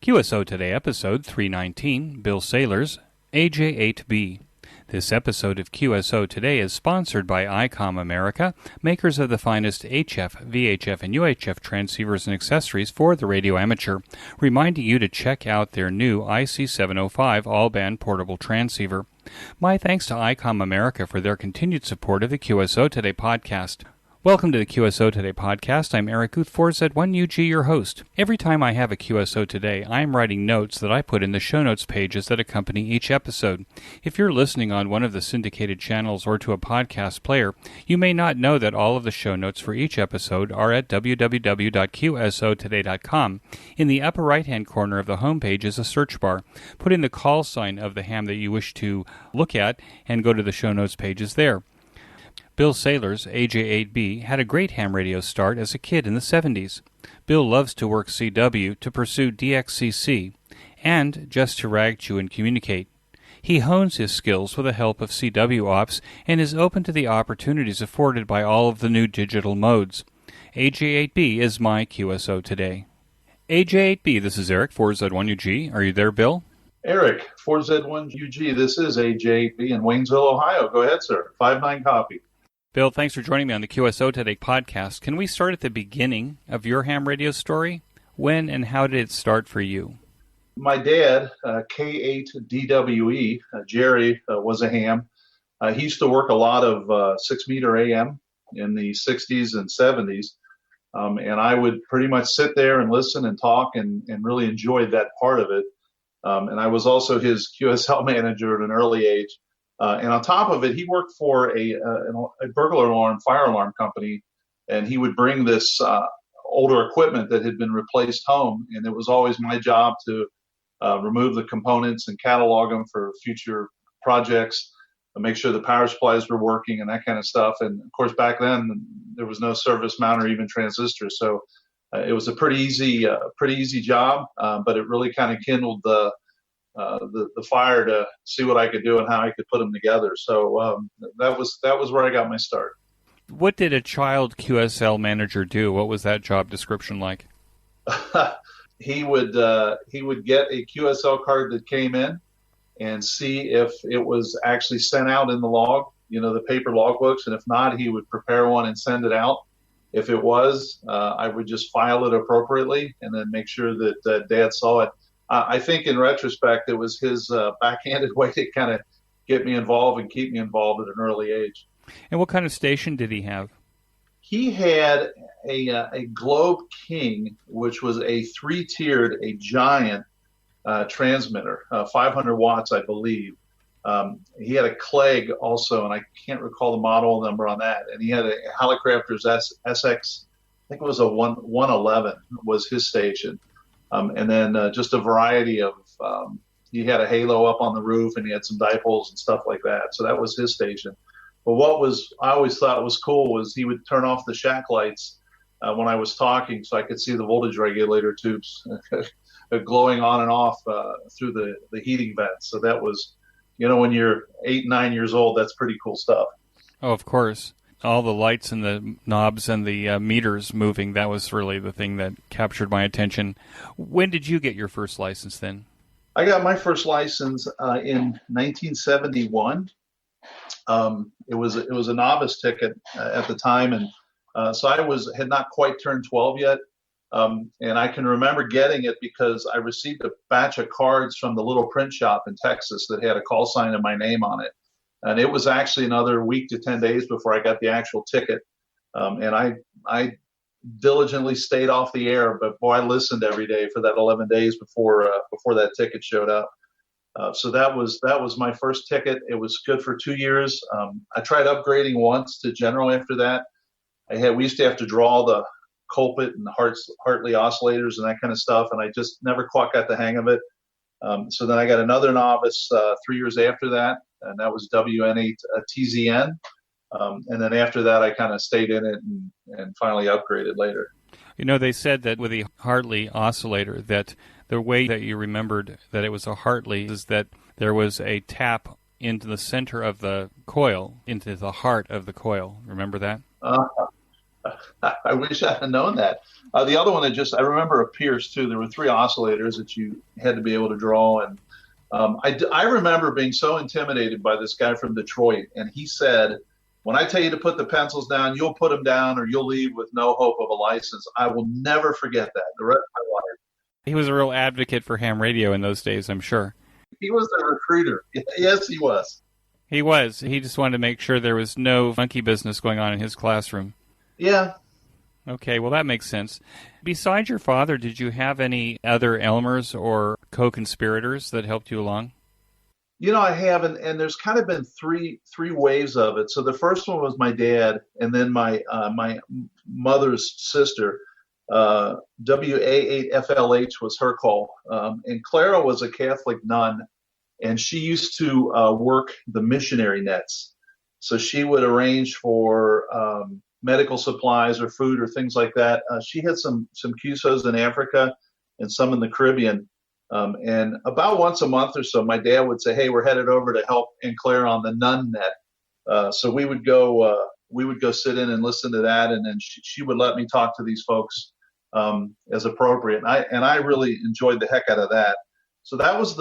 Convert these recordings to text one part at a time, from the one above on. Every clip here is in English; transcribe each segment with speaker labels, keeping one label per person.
Speaker 1: QSO Today, episode 319, Bill Saylers AJ8B. This episode of QSO Today is sponsored by ICOM America, makers of the finest HF, VHF, and UHF transceivers and accessories for the radio amateur, reminding you to check out their new IC705 all-band portable transceiver. My thanks to ICOM America for their continued support of the QSO Today podcast. Welcome to the QSO Today podcast. I'm Eric Guth, 4Z1UG, your host. Every time I have a QSO Today, I am writing notes that I put in the show notes pages that accompany each episode. If you're listening on one of the syndicated channels or to a podcast player, you may not know that all of the show notes for each episode are at www.qsotoday.com. In the upper right-hand corner of the homepage is a search bar. Put in the call sign of the ham that you wish to look at and go to the show notes pages there. Bill Saylers AJ8B had a great ham radio start as a kid in the 70s. Bill loves to work CW to pursue DXCC and just to ragchew and communicate. He hones his skills with the help of CWOPS and is open to the opportunities afforded by all of the new digital modes. AJ8B is my QSO Today. AJ8B, this is Eric, 4Z1UG. Are you there, Bill?
Speaker 2: Eric, 4Z1UG, this is AJ8B in Waynesville, Ohio. Go ahead, sir. 5-9 copy.
Speaker 1: Bill, thanks for joining me on the QSO Today podcast. Can we start at the beginning of your ham radio story? When and how did it start for you?
Speaker 2: My dad, K8DWE, Jerry, was a ham. He used to work a lot of 6-meter AM in the 60s and 70s, and I would pretty much sit there and listen and talk and really enjoyed that part of it. And I was also his QSL manager at an early age. And on top of it, he worked for a burglar alarm, fire alarm company, and he would bring this older equipment that had been replaced home, and it was always my job to remove the components and catalog them for future projects, make sure the power supplies were working and that kind of stuff. And of course, back then there was no service mount or even transistors, so it was a pretty easy job, but it really kind of kindled the fire to see what I could do and how I could put them together. So that was where I got my start.
Speaker 1: What did a child QSL manager do? What was that job description like?
Speaker 2: He would get a QSL card that came in and see if it was actually sent out in the log, the paper logbooks, and if not, he would prepare one and send it out. If it was, I would just file it appropriately and then make sure that Dad saw it. I think in retrospect, it was his backhanded way to kind of get me involved and keep me involved at an early age.
Speaker 1: And what kind of station did he have?
Speaker 2: He had a Globe King, which was a 3-tiered, a giant transmitter, 500 watts, I believe. He had a Clegg also, and I can't recall the model number on that. And he had a Hallicrafters SX, I think it was a 111 was his station. And then just a variety of, he had a halo up on the roof and he had some dipoles and stuff like that. So that was his station. But I always thought was cool was he would turn off the shack lights when I was talking so I could see the voltage regulator tubes glowing on and off through the heating vents. So that was, when you're 8, 9 years old, that's pretty cool stuff.
Speaker 1: Oh, of course. All the lights and the knobs and the meters moving, that was really the thing that captured my attention. When did you get your first license then?
Speaker 2: I got my first license in 1971. It was a novice ticket at the time, and so I had not quite turned 12 yet. And I can remember getting it because I received a batch of cards from the little print shop in Texas that had a call sign and my name on it. And it was actually another week to 10 days before I got the actual ticket. And I diligently stayed off the air, but boy, I listened every day for that 11 days before that ticket showed up. So that was my first ticket. It was good for 2 years. I tried upgrading once to general after that. We used to have to draw the Colpit and Hartley oscillators and that kind of stuff, and I just never quite got the hang of it. So then I got another novice 3 years after that, and that was WN8TZN. And then after that, I kind of stayed in it and finally upgraded later.
Speaker 1: They said that with the Hartley oscillator, that the way that you remembered that it was a Hartley is that there was a tap into the center of the coil, into the heart of the coil. Remember that?
Speaker 2: I wish I had known that. The other one I remember a Pierce too. There were 3 oscillators that you had to be able to draw. And I remember being so intimidated by this guy from Detroit. And he said, when I tell you to put the pencils down, you'll put them down or you'll leave with no hope of a license. I will never forget that the rest of my life.
Speaker 1: He was a real advocate for ham radio in those days, I'm sure.
Speaker 2: He was a recruiter. Yes, he was.
Speaker 1: He was. He just wanted to make sure there was no monkey business going on in his classroom.
Speaker 2: Yeah.
Speaker 1: Okay, well, that makes sense. Besides your father, did you have any other Elmers or co-conspirators that helped you along?
Speaker 2: I haven't, and there's kind of been three waves of it. So the first one was my dad, and then my mother's sister. WA8FLH was her call, and Clara was a Catholic nun, and she used to work the missionary nets. So she would arrange for medical supplies or food or things like that. She had some QSOs in Africa and some in the Caribbean. And about once a month or so, my dad would say, "Hey, we're headed over to help Aunt Claire on the nun net." So we would go sit in and listen to that, and then she would let me talk to these folks as appropriate. And I really enjoyed the heck out of that. So that was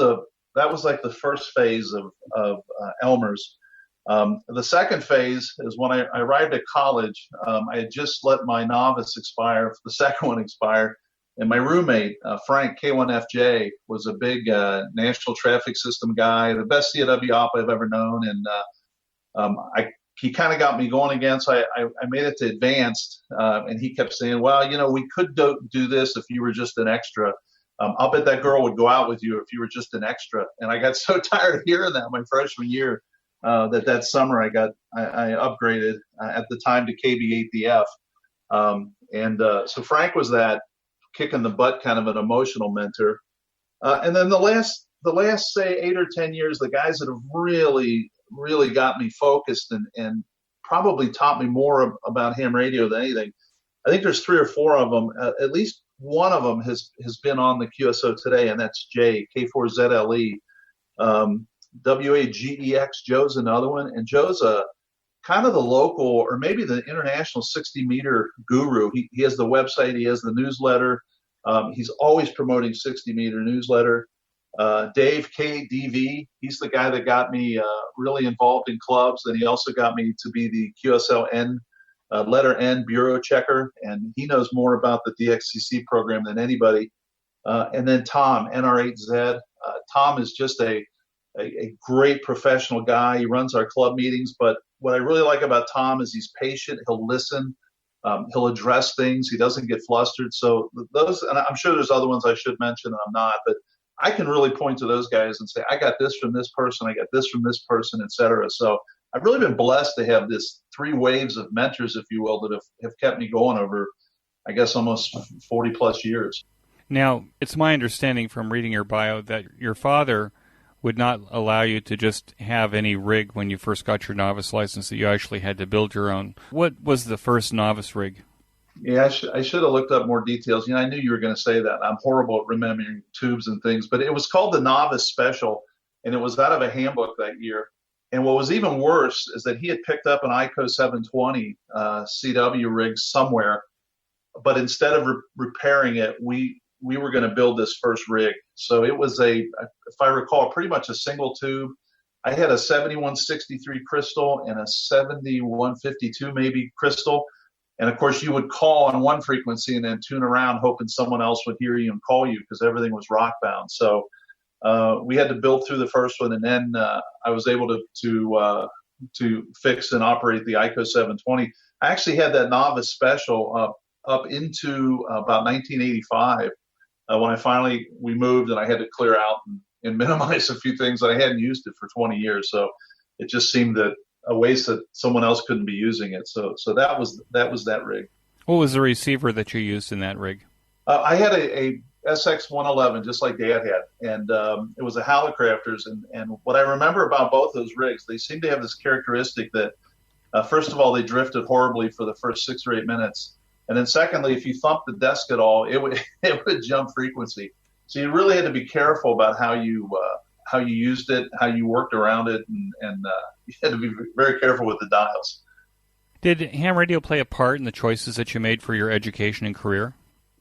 Speaker 2: like the first phase of Elmer's. The second phase is when I arrived at college. I had just let my novice expire, the second one expire. And my roommate, Frank K1FJ, was a big national traffic system guy, the best CWOP I've ever known. And he kind of got me going again. So I made it to advanced. And he kept saying, well, we could do this if you were just an extra. I'll bet that girl would go out with you if you were just an extra. And I got so tired of hearing that my freshman year that summer I upgraded at the time to KB8DF. So Frank was that kick in the butt kind of an emotional mentor. And then the last say 8 or 10 years, the guys that have really, really got me focused and probably taught me more about ham radio than anything. I think there's 3 or 4 of them. At least one of them has been on the QSO today, and that's Jay, K4ZLE. WAGEX, Joe's another one. And Joe's kind of the local or maybe the international 60-meter guru. He has the website. He has the newsletter. He's always promoting 60-meter newsletter. Dave KDV, he's the guy that got me really involved in clubs. And he also got me to be the QSLN letter N bureau checker. And he knows more about the DXCC program than anybody. And then Tom, NR8Z. Tom is just a great professional guy. He runs our club meetings, but what I really like about Tom is he's patient. He'll listen. He'll address things. He doesn't get flustered. So those, and I'm sure there's other ones I should mention and I'm not, but I can really point to those guys and say, I got this from this person. I got this from this person, et cetera. So I've really been blessed to have this 3 waves of mentors, if you will, that have kept me going over, I guess, almost 40 plus years.
Speaker 1: Now, it's my understanding from reading your bio that your father would not allow you to just have any rig when you first got your novice license, that you actually had to build your own. What was the first novice rig?
Speaker 2: Yeah, I should have looked up more details. I knew you were going to say that. I'm horrible at remembering tubes and things, but it was called the Novice Special, and it was out of a handbook that year. And what was even worse is that he had picked up an ICO 720 CW rig somewhere, but instead of repairing it, we were going to build this first rig. So it was if I recall, pretty much a single tube. I had a 7163 crystal and a 7152 maybe crystal. And of course you would call on one frequency and then tune around hoping someone else would hear you and call you because everything was rock bound. So we had to build through the first one. And then I was able to fix and operate the ICO 720. I actually had that Novice Special up into about 1985. When we moved and I had to clear out and minimize a few things, that I hadn't used it for 20 years. So it just seemed that a waste that someone else couldn't be using it. So that was that rig.
Speaker 1: What was the receiver that you used in that rig?
Speaker 2: I had a SX111, just like Dad had. And it was a Hallicrafters. And what I remember about both those rigs, they seem to have this characteristic that, first of all, they drifted horribly for the first 6 or 8 minutes. And then secondly, if you thumped the desk at all, it would jump frequency. So you really had to be careful about how you used it, how you worked around it, and you had to be very careful with the dials.
Speaker 1: Did ham radio play a part in the choices that you made for your education and career?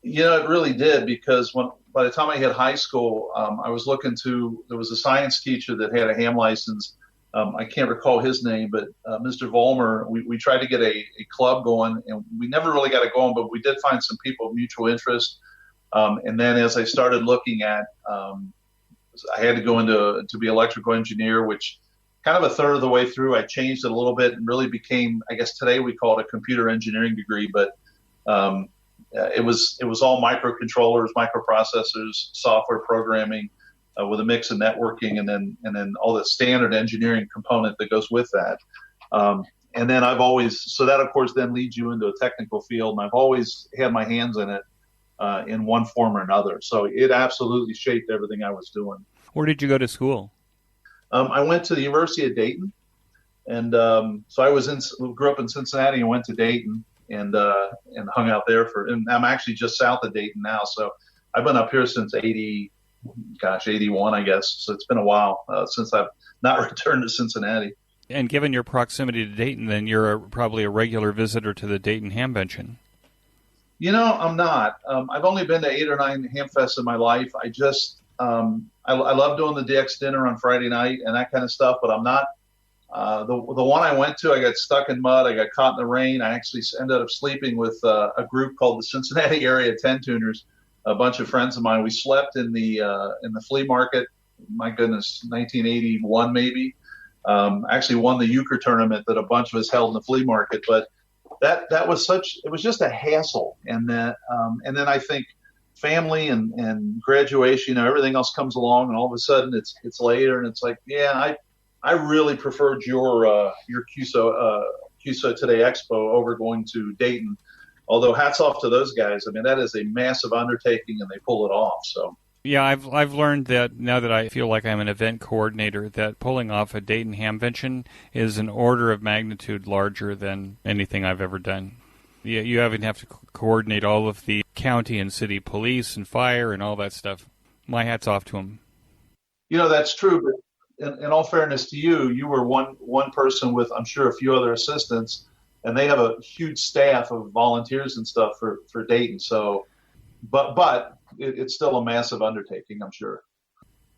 Speaker 2: It really did, because by the time I hit high school, I was there was a science teacher that had a ham license. I can't recall his name, but Mr. Vollmer, we tried to get a club going, and we never really got it going, but we did find some people of mutual interest. And then as I started looking at, I had to go to be electrical engineer, which kind of a third of the way through, I changed it a little bit and really became, I guess today we call it a computer engineering degree, but it was all microcontrollers, microprocessors, software programming, with a mix of networking and then all the standard engineering component that goes with that. And then so that of course then leads you into a technical field, and I've always had my hands in it in one form or another. So it absolutely shaped everything I was doing.
Speaker 1: Where did you go to school?
Speaker 2: I went to the University of Dayton, and so I grew up in Cincinnati and went to Dayton and hung out there and I'm actually just south of Dayton now. So I've been up here since 81, I guess. So it's been a while since I've not returned to Cincinnati.
Speaker 1: And given your proximity to Dayton, then you're probably a regular visitor to the Dayton Hamvention.
Speaker 2: I'm not. I've only been to 8 or 9 Hamfests in my life. I just I love doing the DX dinner on Friday night and that kind of stuff, but I'm not. The one I went to, I got stuck in mud. I got caught in the rain. I actually ended up sleeping with a group called the Cincinnati Area 10 Tuners, a bunch of friends of mine. We slept in the flea market. My goodness, 1981 maybe. Actually won the euchre tournament that a bunch of us held in the flea market. But that was it was just a hassle. And then I think family and graduation, everything else comes along, and all of a sudden it's later, and it's like, yeah, I really preferred your QSO Today Expo over going to Dayton. Although hats off to those guys. I mean, that is a massive undertaking, and they pull it off. So
Speaker 1: yeah, I've learned that now that I feel like I'm an event coordinator, that pulling off a Dayton Hamvention is an order of magnitude larger than anything I've ever done. You even have to coordinate all of the county and city police and fire and all that stuff. My hat's off to them.
Speaker 2: That's true, but in all fairness to you, you were one person with, I'm sure, a few other assistants, and they have a huge staff of volunteers and stuff for Dayton. So, but it's still a massive undertaking, I'm sure.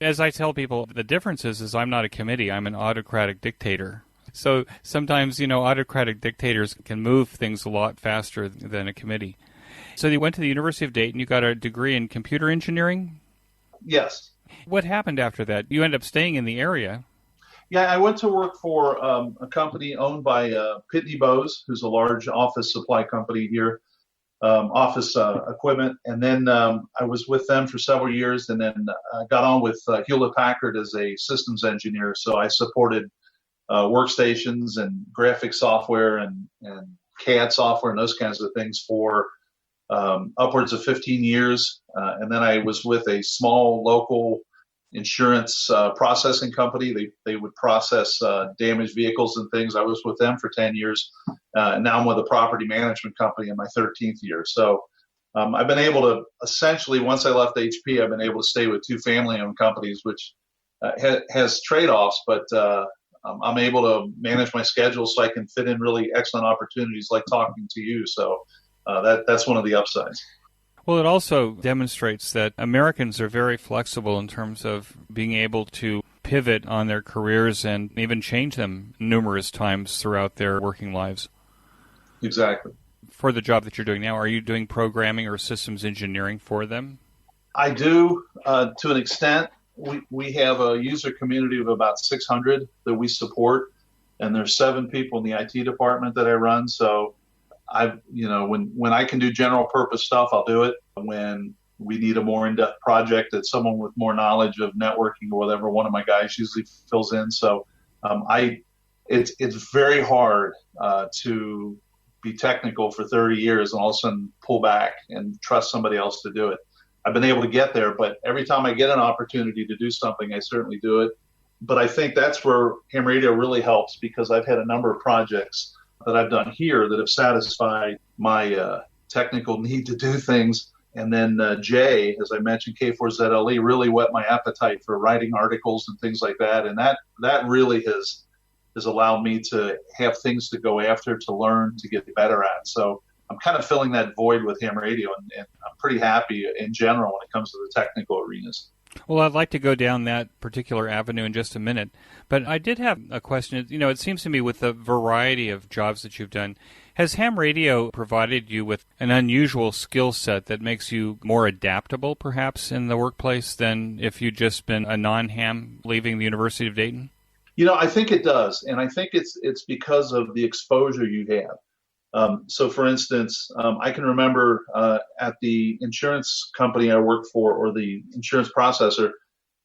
Speaker 1: As I tell people, the difference is I'm not a committee. I'm an autocratic dictator. So sometimes, autocratic dictators can move things a lot faster than a committee. So you went to the University of Dayton. You got a degree in computer engineering?
Speaker 2: Yes.
Speaker 1: What happened after that? You ended up staying in the area.
Speaker 2: Yeah, I went to work for a company owned by Pitney Bowes, who's a large office supply company here, office equipment. And then I was with them for several years, and then got on with Hewlett-Packard as a systems engineer. So I supported workstations and graphic software and CAD software and those kinds of things for upwards of 15 years. And then I was with a small local insurance processing company. They would process damaged vehicles and things. I was with them for 10 years. Now I'm with a property management company in my 13th year. So I've been able to essentially, once I left HP, I've been able to stay with 2 family-owned companies, which has trade-offs, but I'm able to manage my schedule so I can fit in really excellent opportunities like talking to you. So that's one of the upsides.
Speaker 1: Well, it also demonstrates that Americans are very flexible in terms of being able to pivot on their careers and even change them numerous times throughout their working lives.
Speaker 2: Exactly.
Speaker 1: For the job that you're doing now, are you doing programming or systems engineering for them?
Speaker 2: I do to an extent. We have a user community of about 600 that we support, and there's 7 people in the IT department that I run. So when I can do general purpose stuff, I'll do it. When we need a more in-depth project that someone with more knowledge of networking or whatever, one of my guys usually fills in. So it's very hard to be technical for 30 years and all of a sudden pull back and trust somebody else to do it. I've been able to get there, but every time I get an opportunity to do something, I certainly do it. But I think that's where ham radio really helps, because I've had a number of projects that I've done here that have satisfied my technical need to do things. And then Jay, as I mentioned, K4ZLE, really whet my appetite for writing articles and things like that. And that really has allowed me to have things to go after, to learn, to get better at. So I'm kind of filling that void with ham radio, and I'm pretty happy in general when it comes to the technical arenas.
Speaker 1: Well, I'd like to go down that particular avenue in just a minute, but I did have a question. It seems to me with the variety of jobs that you've done, has ham radio provided you with an unusual skill set that makes you more adaptable, perhaps, in the workplace than if you'd just been a non-ham leaving the University of Dayton?
Speaker 2: I think it does, and I think it's because of the exposure you have. So, for instance, I can remember at the insurance company I worked for, or the insurance processor,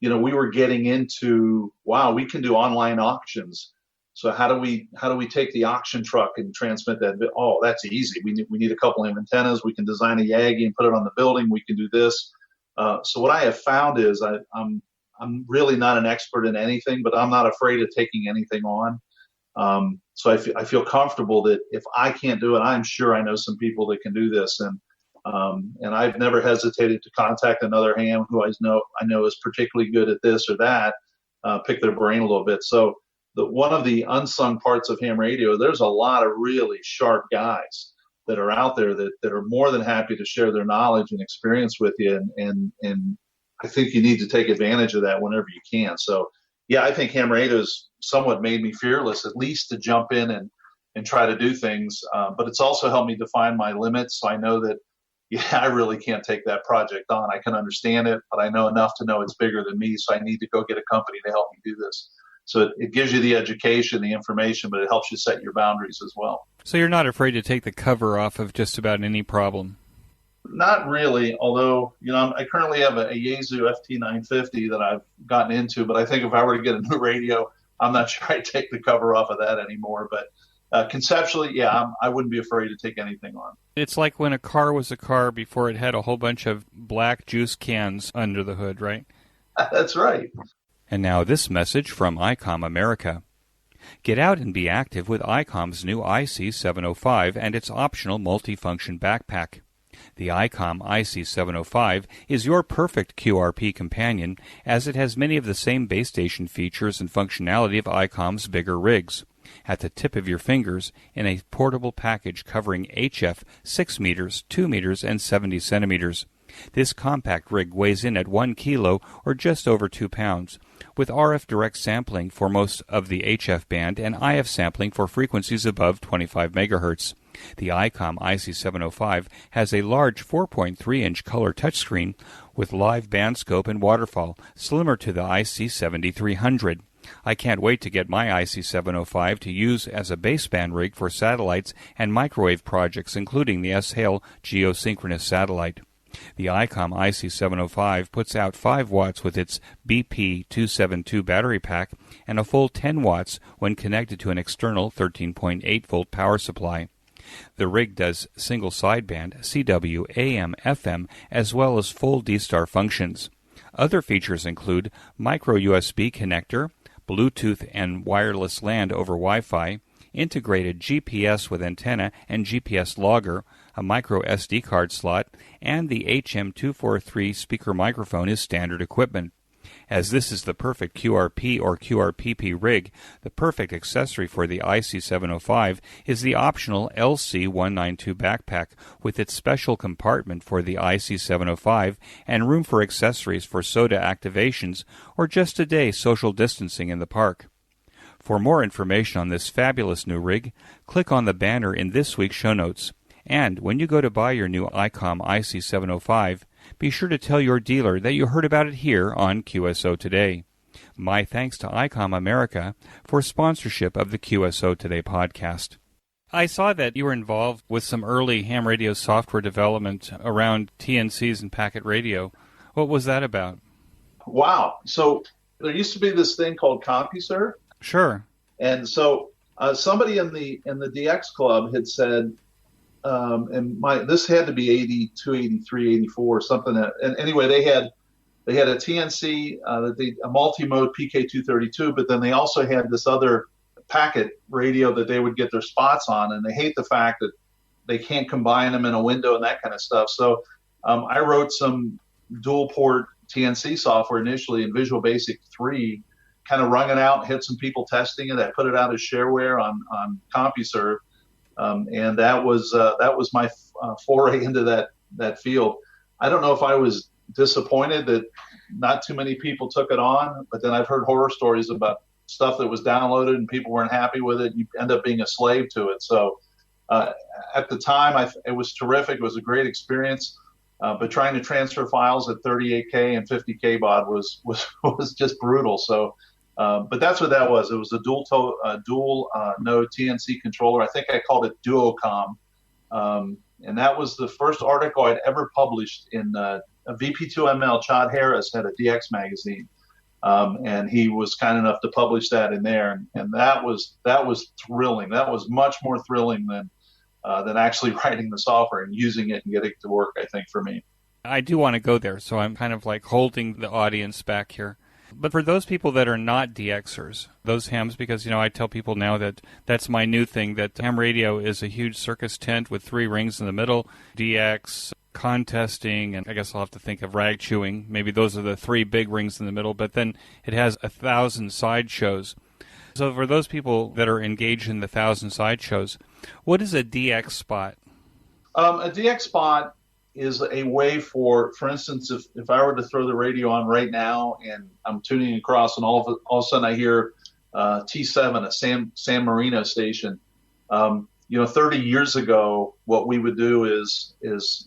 Speaker 2: we were getting into, wow, we can do online auctions. So how do we take the auction truck and transmit that? Oh, that's easy. We need a couple of antennas. We can design a Yagi and put it on the building. We can do this. So what I have found is I'm really not an expert in anything, but I'm not afraid of taking anything on. So I feel comfortable that if I can't do it, I'm sure I know some people that can do this. And I've never hesitated to contact another ham who I know is particularly good at this or that, pick their brain a little bit. So one of the unsung parts of ham radio, there's a lot of really sharp guys that are out there that are more than happy to share their knowledge and experience with you. And I think you need to take advantage of that whenever you can. So yeah, I think ham radio's somewhat made me fearless, at least to jump in and try to do things. But it's also helped me define my limits. So I know that, I really can't take that project on. I can understand it, but I know enough to know it's bigger than me. So I need to go get a company to help me do this. So it gives you the education, the information, but it helps you set your boundaries as well.
Speaker 1: So you're not afraid to take the cover off of just about any problem?
Speaker 2: Not really, although, I currently have a Yaesu FT950 that I've gotten into, but I think if I were to get a new radio, I'm not sure I'd take the cover off of that anymore. But conceptually, yeah, I wouldn't be afraid to take anything on.
Speaker 1: It's like when a car was a car before it had a whole bunch of black juice cans under the hood, right?
Speaker 2: That's right.
Speaker 1: And now this message from ICOM America. Get out and be active with ICOM's new IC705 and its optional multifunction backpack. The ICOM IC705 is your perfect QRP companion, as it has many of the same base station features and functionality of ICOM's bigger rigs. At the tip of your fingers, in a portable package covering HF 6 meters, 2 meters, and 70 centimeters. This compact rig weighs in at 1 kilo, or just over 2 pounds, with RF direct sampling for most of the HF band and IF sampling for frequencies above 25 megahertz. The ICOM IC705 has a large 4.3-inch color touchscreen with live band scope and waterfall, similar to the IC7300. I can't wait to get my IC705 to use as a baseband rig for satellites and microwave projects, including the S-HAIL geosynchronous satellite. The ICOM IC705 puts out 5 watts with its BP272 battery pack and a full 10 watts when connected to an external 13.8-volt power supply. The rig does single sideband, CW, AM, FM, as well as full D-Star functions. Other features include micro USB connector, Bluetooth and wireless LAN over Wi-Fi, integrated GPS with antenna and GPS logger, a micro SD card slot, and the HM243 speaker microphone is standard equipment. As this is the perfect QRP or QRPP rig, the perfect accessory for the IC705 is the optional LC192 backpack with its special compartment for the IC705 and room for accessories for SOTA activations or just a day social distancing in the park. For more information on this fabulous new rig, click on the banner in this week's show notes. And when you go to buy your new ICOM IC705, be sure to tell your dealer that you heard about it here on QSO Today. My thanks to ICOM America for sponsorship of the QSO Today podcast. I saw that you were involved with some early ham radio software development around TNCs and packet radio. What was that about?
Speaker 2: Wow. So there used to be this thing called CompuServe.
Speaker 1: Sure.
Speaker 2: And so somebody in the DX club had said, this had to be 82, 83, 84, something and anyway, they had a TNC, a multi-mode PK232, but then they also had this other packet radio that they would get their spots on, and they hate the fact that they can't combine them in a window and that kind of stuff. So I wrote some dual port TNC software initially in Visual Basic 3, kind of wrung it out, had some people testing it. I put it out as shareware on CompuServe. and that was my foray into that field. I don't know if I was disappointed that not too many people took it on, but then I've heard horror stories about stuff that was downloaded and people weren't happy with it. You end up being a slave to it. So at the time, it was terrific. It was a great experience. But trying to transfer files at 38K and 50K baud was just brutal. So, but that's what that was. It was a dual node TNC controller. I think I called it Duocom. And that was the first article I'd ever published in a VP2ML. Chad Harris had a DX magazine. And he was kind enough to publish that in there. And that was thrilling. That was much more thrilling than actually writing the software and using it and getting it to work, I think, for me.
Speaker 1: I do want to go there, so I'm kind of like holding the audience back here. But for those people that are not DXers, those hams, because, I tell people now that that's my new thing, that ham radio is a huge circus tent with 3 rings in the middle, DX, contesting, and I guess I'll have to think of rag chewing. Maybe those are the 3 big rings in the middle, but then it has 1,000 sideshows. So for those people that are engaged in the 1,000 sideshows, what is a DX spot?
Speaker 2: A DX spot is a way for instance, if I were to throw the radio on right now and I'm tuning across and all of a sudden I hear T7, a San Marino station. 30 years ago, what we would do is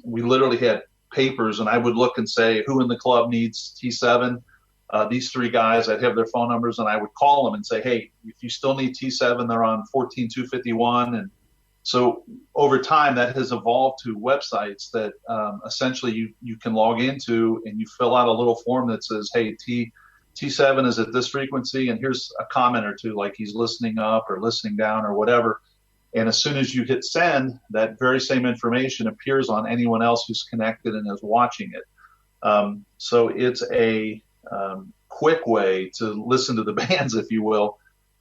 Speaker 2: we literally had papers and I would look and say, who in the club needs T7? These 3 guys, I'd have their phone numbers and I would call them and say, hey, if you still need T7, they're on 14251. And so over time, that has evolved to websites that essentially you can log into and you fill out a little form that says, hey, T7 is at this frequency and here's a comment or two, like he's listening up or listening down or whatever. And as soon as you hit send, that very same information appears on anyone else who's connected and is watching it. So it's a quick way to listen to the bands, if you will.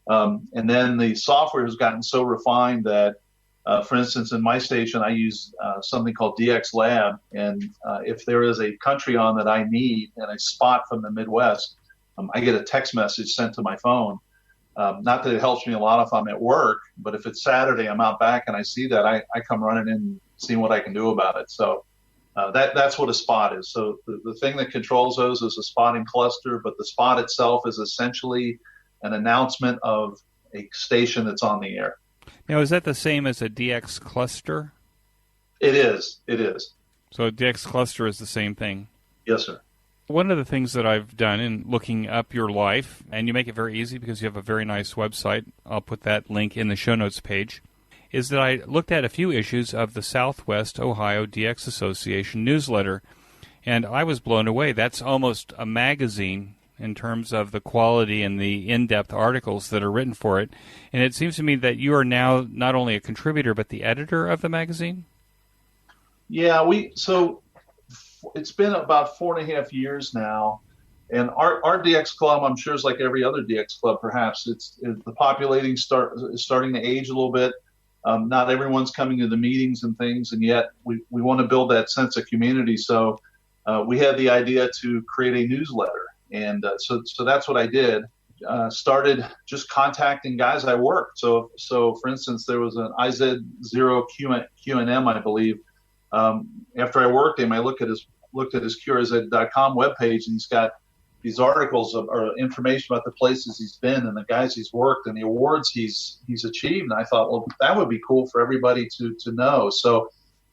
Speaker 2: And then the software has gotten so refined that, for instance, in my station, I use something called DX Lab. And if there is a country on that I need and a spot from the Midwest, I get a text message sent to my phone. Not that it helps me a lot if I'm at work, but if it's Saturday, I'm out back and I see that, I come running in and see what I can do about it. So that's what a spot is. So the thing that controls those is a spotting cluster, but the spot itself is essentially an announcement of a station that's on the air.
Speaker 1: Now, is that the same as a DX cluster?
Speaker 2: It is.
Speaker 1: So a DX cluster is the same thing?
Speaker 2: Yes, sir.
Speaker 1: One of the things that I've done in looking up your life, and you make it very easy because you have a very nice website, I'll put that link in the show notes page, is that I looked at a few issues of the Southwest Ohio DX Association newsletter, and I was blown away. That's almost a magazine in terms of the quality and the in-depth articles that are written for it. And it seems to me that you are now not only a contributor, but the editor of the magazine?
Speaker 2: Yeah, so it's been about 4.5 years now. And our DX club, I'm sure, is like every other DX club, perhaps. The populating is starting to age a little bit. Not everyone's coming to the meetings and things, and yet we want to build that sense of community. So we had the idea to create a newsletter. And so that's what I did. Started just contacting guys I worked. So for instance, there was an IZ0QNM, I believe. After I worked him, I looked at his QRZ.com webpage, and he's got these articles or information about the places he's been and the guys he's worked and the awards he's achieved. And I thought, well, that would be cool for everybody to know. So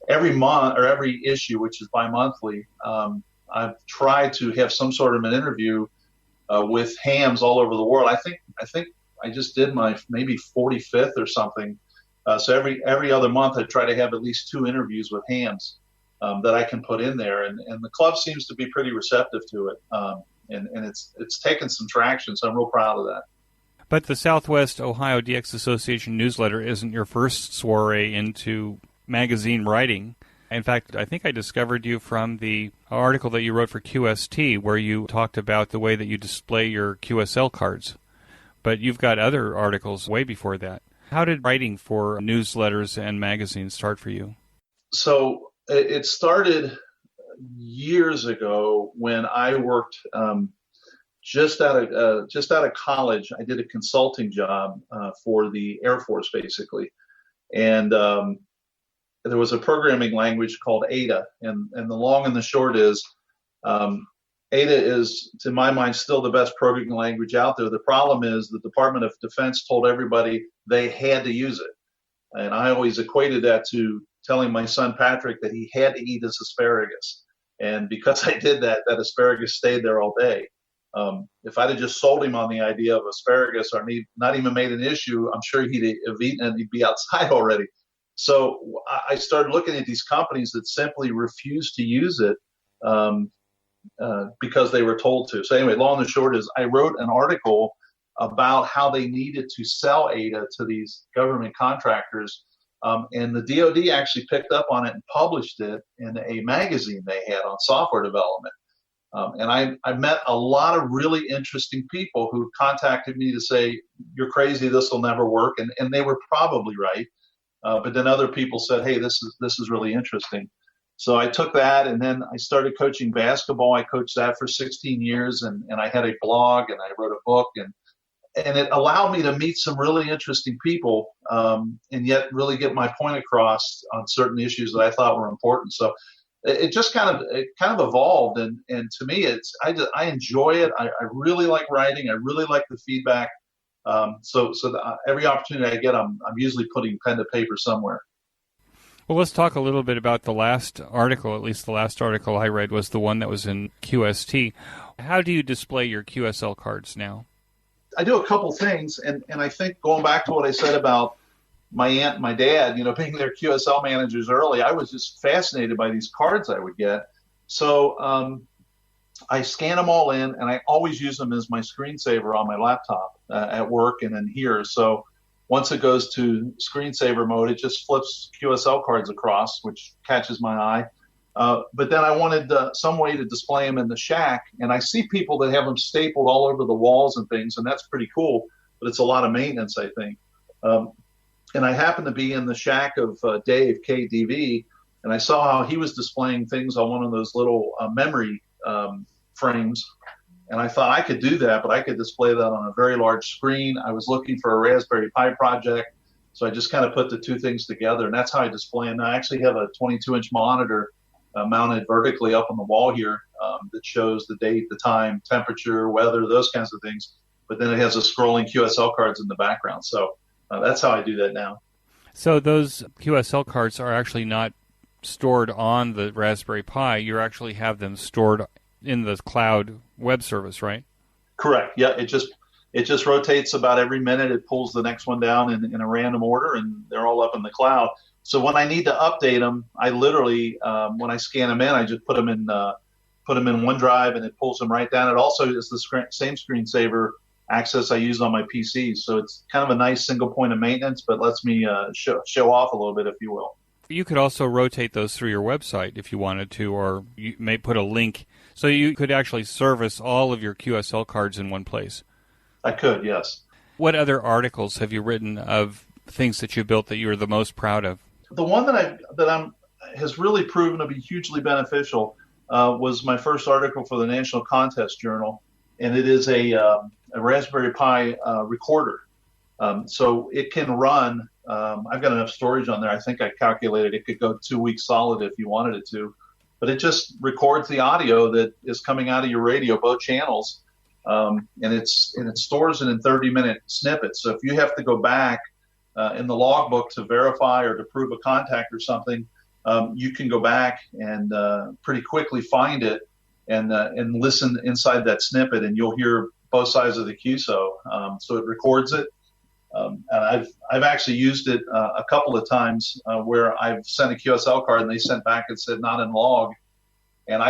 Speaker 2: every month or every issue, which is bi-monthly, I've tried to have some sort of an interview with hams all over the world. I think I just did my maybe 45th or something. So every other month I try to have at least 2 interviews with hams that I can put in there, and the club seems to be pretty receptive to it, and it's taken some traction. So I'm real proud of that.
Speaker 1: But the Southwest Ohio DX Association newsletter isn't your first soiree into magazine writing. In fact, I think I discovered you from the article that you wrote for QST, where you talked about the way that you display your QSL cards. But you've got other articles way before that. How did writing for newsletters and magazines start for you?
Speaker 2: So it started years ago when I worked just out of college. I did a consulting job for the Air Force, basically. And there was a programming language called Ada, and the long and the short is Ada is, to my mind, still the best programming language out there. The problem is the Department of Defense told everybody they had to use it. And I always equated that to telling my son Patrick that he had to eat his asparagus. And because I did that, that asparagus stayed there all day. If I'd have just sold him on the idea of asparagus or not even made an issue, I'm sure he'd have eaten and he'd be outside already. So I started looking at these companies that simply refused to use it because they were told to. So anyway, long and the short is I wrote an article about how they needed to sell Ada to these government contractors. And the DoD actually picked up on it and published it in a magazine they had on software development. And I met a lot of really interesting people who contacted me to say, you're crazy, this will never work. And they were probably right. But then other people said, hey, this is really interesting. So I took that, and then I started coaching basketball. I coached that for 16 years, and I had a blog, and I wrote a book, and it allowed me to meet some really interesting people, and yet really get my point across on certain issues that I thought were important. So it just kind of evolved, and to me, I enjoy it. I really like writing. I really like the feedback. So every opportunity I get, I'm usually putting pen to paper somewhere.
Speaker 1: Well, let's talk a little bit about the last article. At least the last article I read was the one that was in QST. How do you display your QSL cards now?
Speaker 2: I do a couple things, and I think going back to what I said about my aunt and my dad, being their QSL managers early, I was just fascinated by these cards I would get. So I scan them all in, and I always use them as my screensaver on my laptop at work and then here. So once it goes to screensaver mode, it just flips QSL cards across, which catches my eye. But then I wanted some way to display them in the shack, and I see people that have them stapled all over the walls and things, and that's pretty cool, but it's a lot of maintenance, I think. And I happened to be in the shack of Dave, KDV, and I saw how he was displaying things on one of those little memory frames. And I thought I could do that, but I could display that on a very large screen. I was looking for a Raspberry Pi project, so I just kind of put the two things together, and that's how I display them. I actually have a 22-inch monitor mounted vertically up on the wall here that shows the date, the time, temperature, weather, those kinds of things. But then it has a scrolling QSL cards in the background. So that's how I do that now.
Speaker 1: So those QSL cards are actually not stored on the Raspberry Pi. You actually have them stored in the cloud web service, right?
Speaker 2: Correct. Yeah, it just rotates about every minute. It pulls the next one down in a random order, and they're all up in the cloud. So when I need to update them, I literally, when I scan them in, I just put them in OneDrive, and it pulls them right down. It also is the same screensaver access I use on my PC. So it's kind of a nice single point of maintenance, but lets me show off a little bit, if you will.
Speaker 1: You could also rotate those through your website if you wanted to, or you may put a link. So you could actually service all of your QSL cards in one place.
Speaker 2: I could, yes.
Speaker 1: What other articles have you written of things that you built that you're the most proud of?
Speaker 2: The one that has really proven to be hugely beneficial was my first article for the National Contest Journal, and it is a Raspberry Pi recorder. So it can run. I've got enough storage on there. I think I calculated it could go 2 weeks solid if you wanted it to. But it just records the audio that is coming out of your radio, both channels, and it stores it in 30-minute snippets. So if you have to go back in the logbook to verify or to prove a contact or something, you can go back and pretty quickly find it and listen inside that snippet, and you'll hear both sides of the QSO. So it records it. And I've actually used it a couple of times where I've sent a QSL card and they sent back and said not in log, and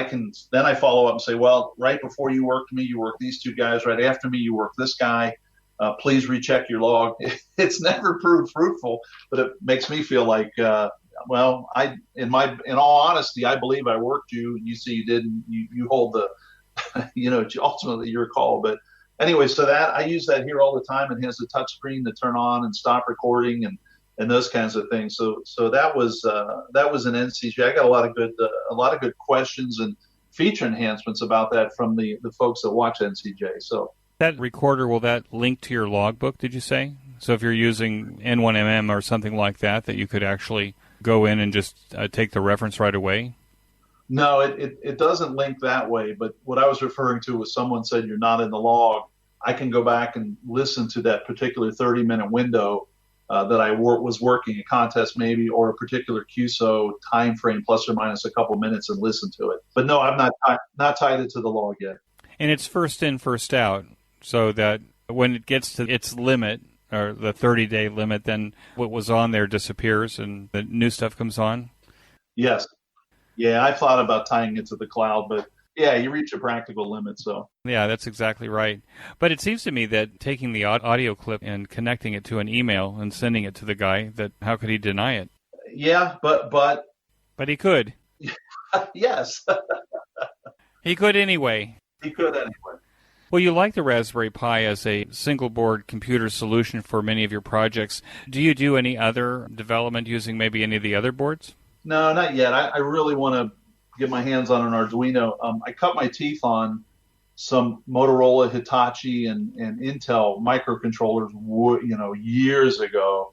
Speaker 2: then I follow up and say, well, right before you worked me, you worked these two guys. Right after me, you worked this guy. Please recheck your log. It's never proved fruitful, but it makes me feel like, well, in all honesty, I believe I worked you, and you say you didn't. You hold the, ultimately your call, but. Anyway, so that I use that here all the time, and has a touch screen to turn on and stop recording and those kinds of things. So that was an NCJ. I got a lot of good questions and feature enhancements about that from the folks that watch NCJ. So
Speaker 1: that recorder, will that link to your logbook? Did you say? So if you're using N1MM or something like that you could actually go in and just take the reference right away?
Speaker 2: No, it doesn't link that way. But what I was referring to was someone said you're not in the log. I can go back and listen to that particular 30-minute window that I was working a contest maybe, or a particular QSO time frame plus or minus a couple minutes, and listen to it. But no, I'm not tied it to the log yet.
Speaker 1: And it's first in, first out, so that when it gets to its limit, or the 30-day limit, then what was on there disappears and the new stuff comes on?
Speaker 2: Yes. Yeah, I thought about tying it to the cloud, but yeah, you reach a practical limit. So
Speaker 1: yeah, that's exactly right. But it seems to me that taking the audio clip and connecting it to an email and sending it to the guy, that how could he deny it?
Speaker 2: Yeah, but
Speaker 1: he could.
Speaker 2: Yes.
Speaker 1: He could anyway.
Speaker 2: He could anyway.
Speaker 1: Well, you like the Raspberry Pi as a single-board computer solution for many of your projects. Do you do any other development using maybe any of the other boards?
Speaker 2: No, not yet. I really want to get my hands on an Arduino. I cut my teeth on some Motorola, Hitachi, and Intel microcontrollers, years ago,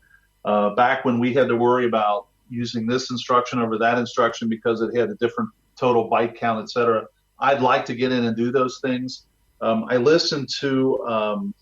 Speaker 2: back when we had to worry about using this instruction over that instruction because it had a different total byte count, etc. I'd like to get in and do those things. I listened to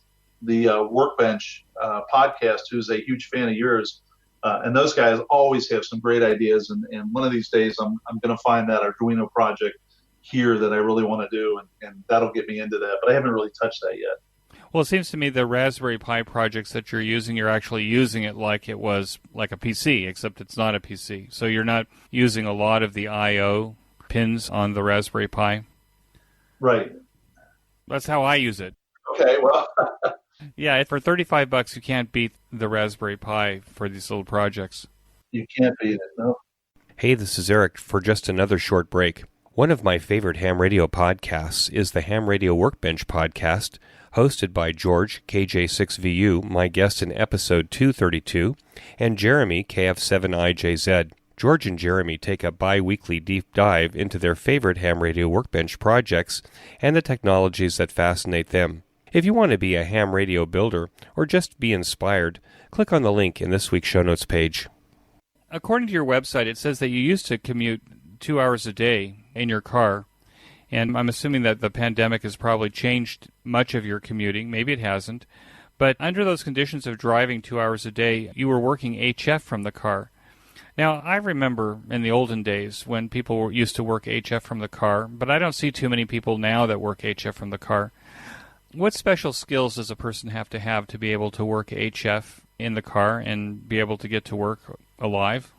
Speaker 2: the Workbench podcast, who's a huge fan of yours. And those guys always have some great ideas. And one of these days, I'm going to find that Arduino project here that I really want to do, and that'll get me into that. But I haven't really touched that yet.
Speaker 1: Well, it seems to me the Raspberry Pi projects that you're actually using it like it was like a PC, except it's not a PC. So you're not using a lot of the I/O pins on the Raspberry Pi.
Speaker 2: Right.
Speaker 1: That's how I use it.
Speaker 2: Okay, well.
Speaker 1: Yeah, for $35, you can't beat the Raspberry Pi for these little projects.
Speaker 2: You can't beat it, no.
Speaker 3: Hey, this is Eric for just another short break. One of my favorite ham radio podcasts is the Ham Radio Workbench podcast, hosted by George, KJ6VU, my guest in episode 232, and Jeremy, KF7IJZ. George and Jeremy take a bi-weekly deep dive into their favorite Ham Radio Workbench projects and the technologies that fascinate them. If you want to be a ham radio builder or just be inspired, click on the link in this week's show notes page.
Speaker 1: According to your website, it says that you used to commute 2 hours a day in your car, and I'm assuming that the pandemic has probably changed much of your commuting. Maybe it hasn't. But under those conditions of driving 2 hours a day, you were working HF from the car. Now, I remember in the olden days when people used to work HF from the car, but I don't see too many people now that work HF from the car. What special skills does a person have to be able to work HF in the car and be able to get to work alive?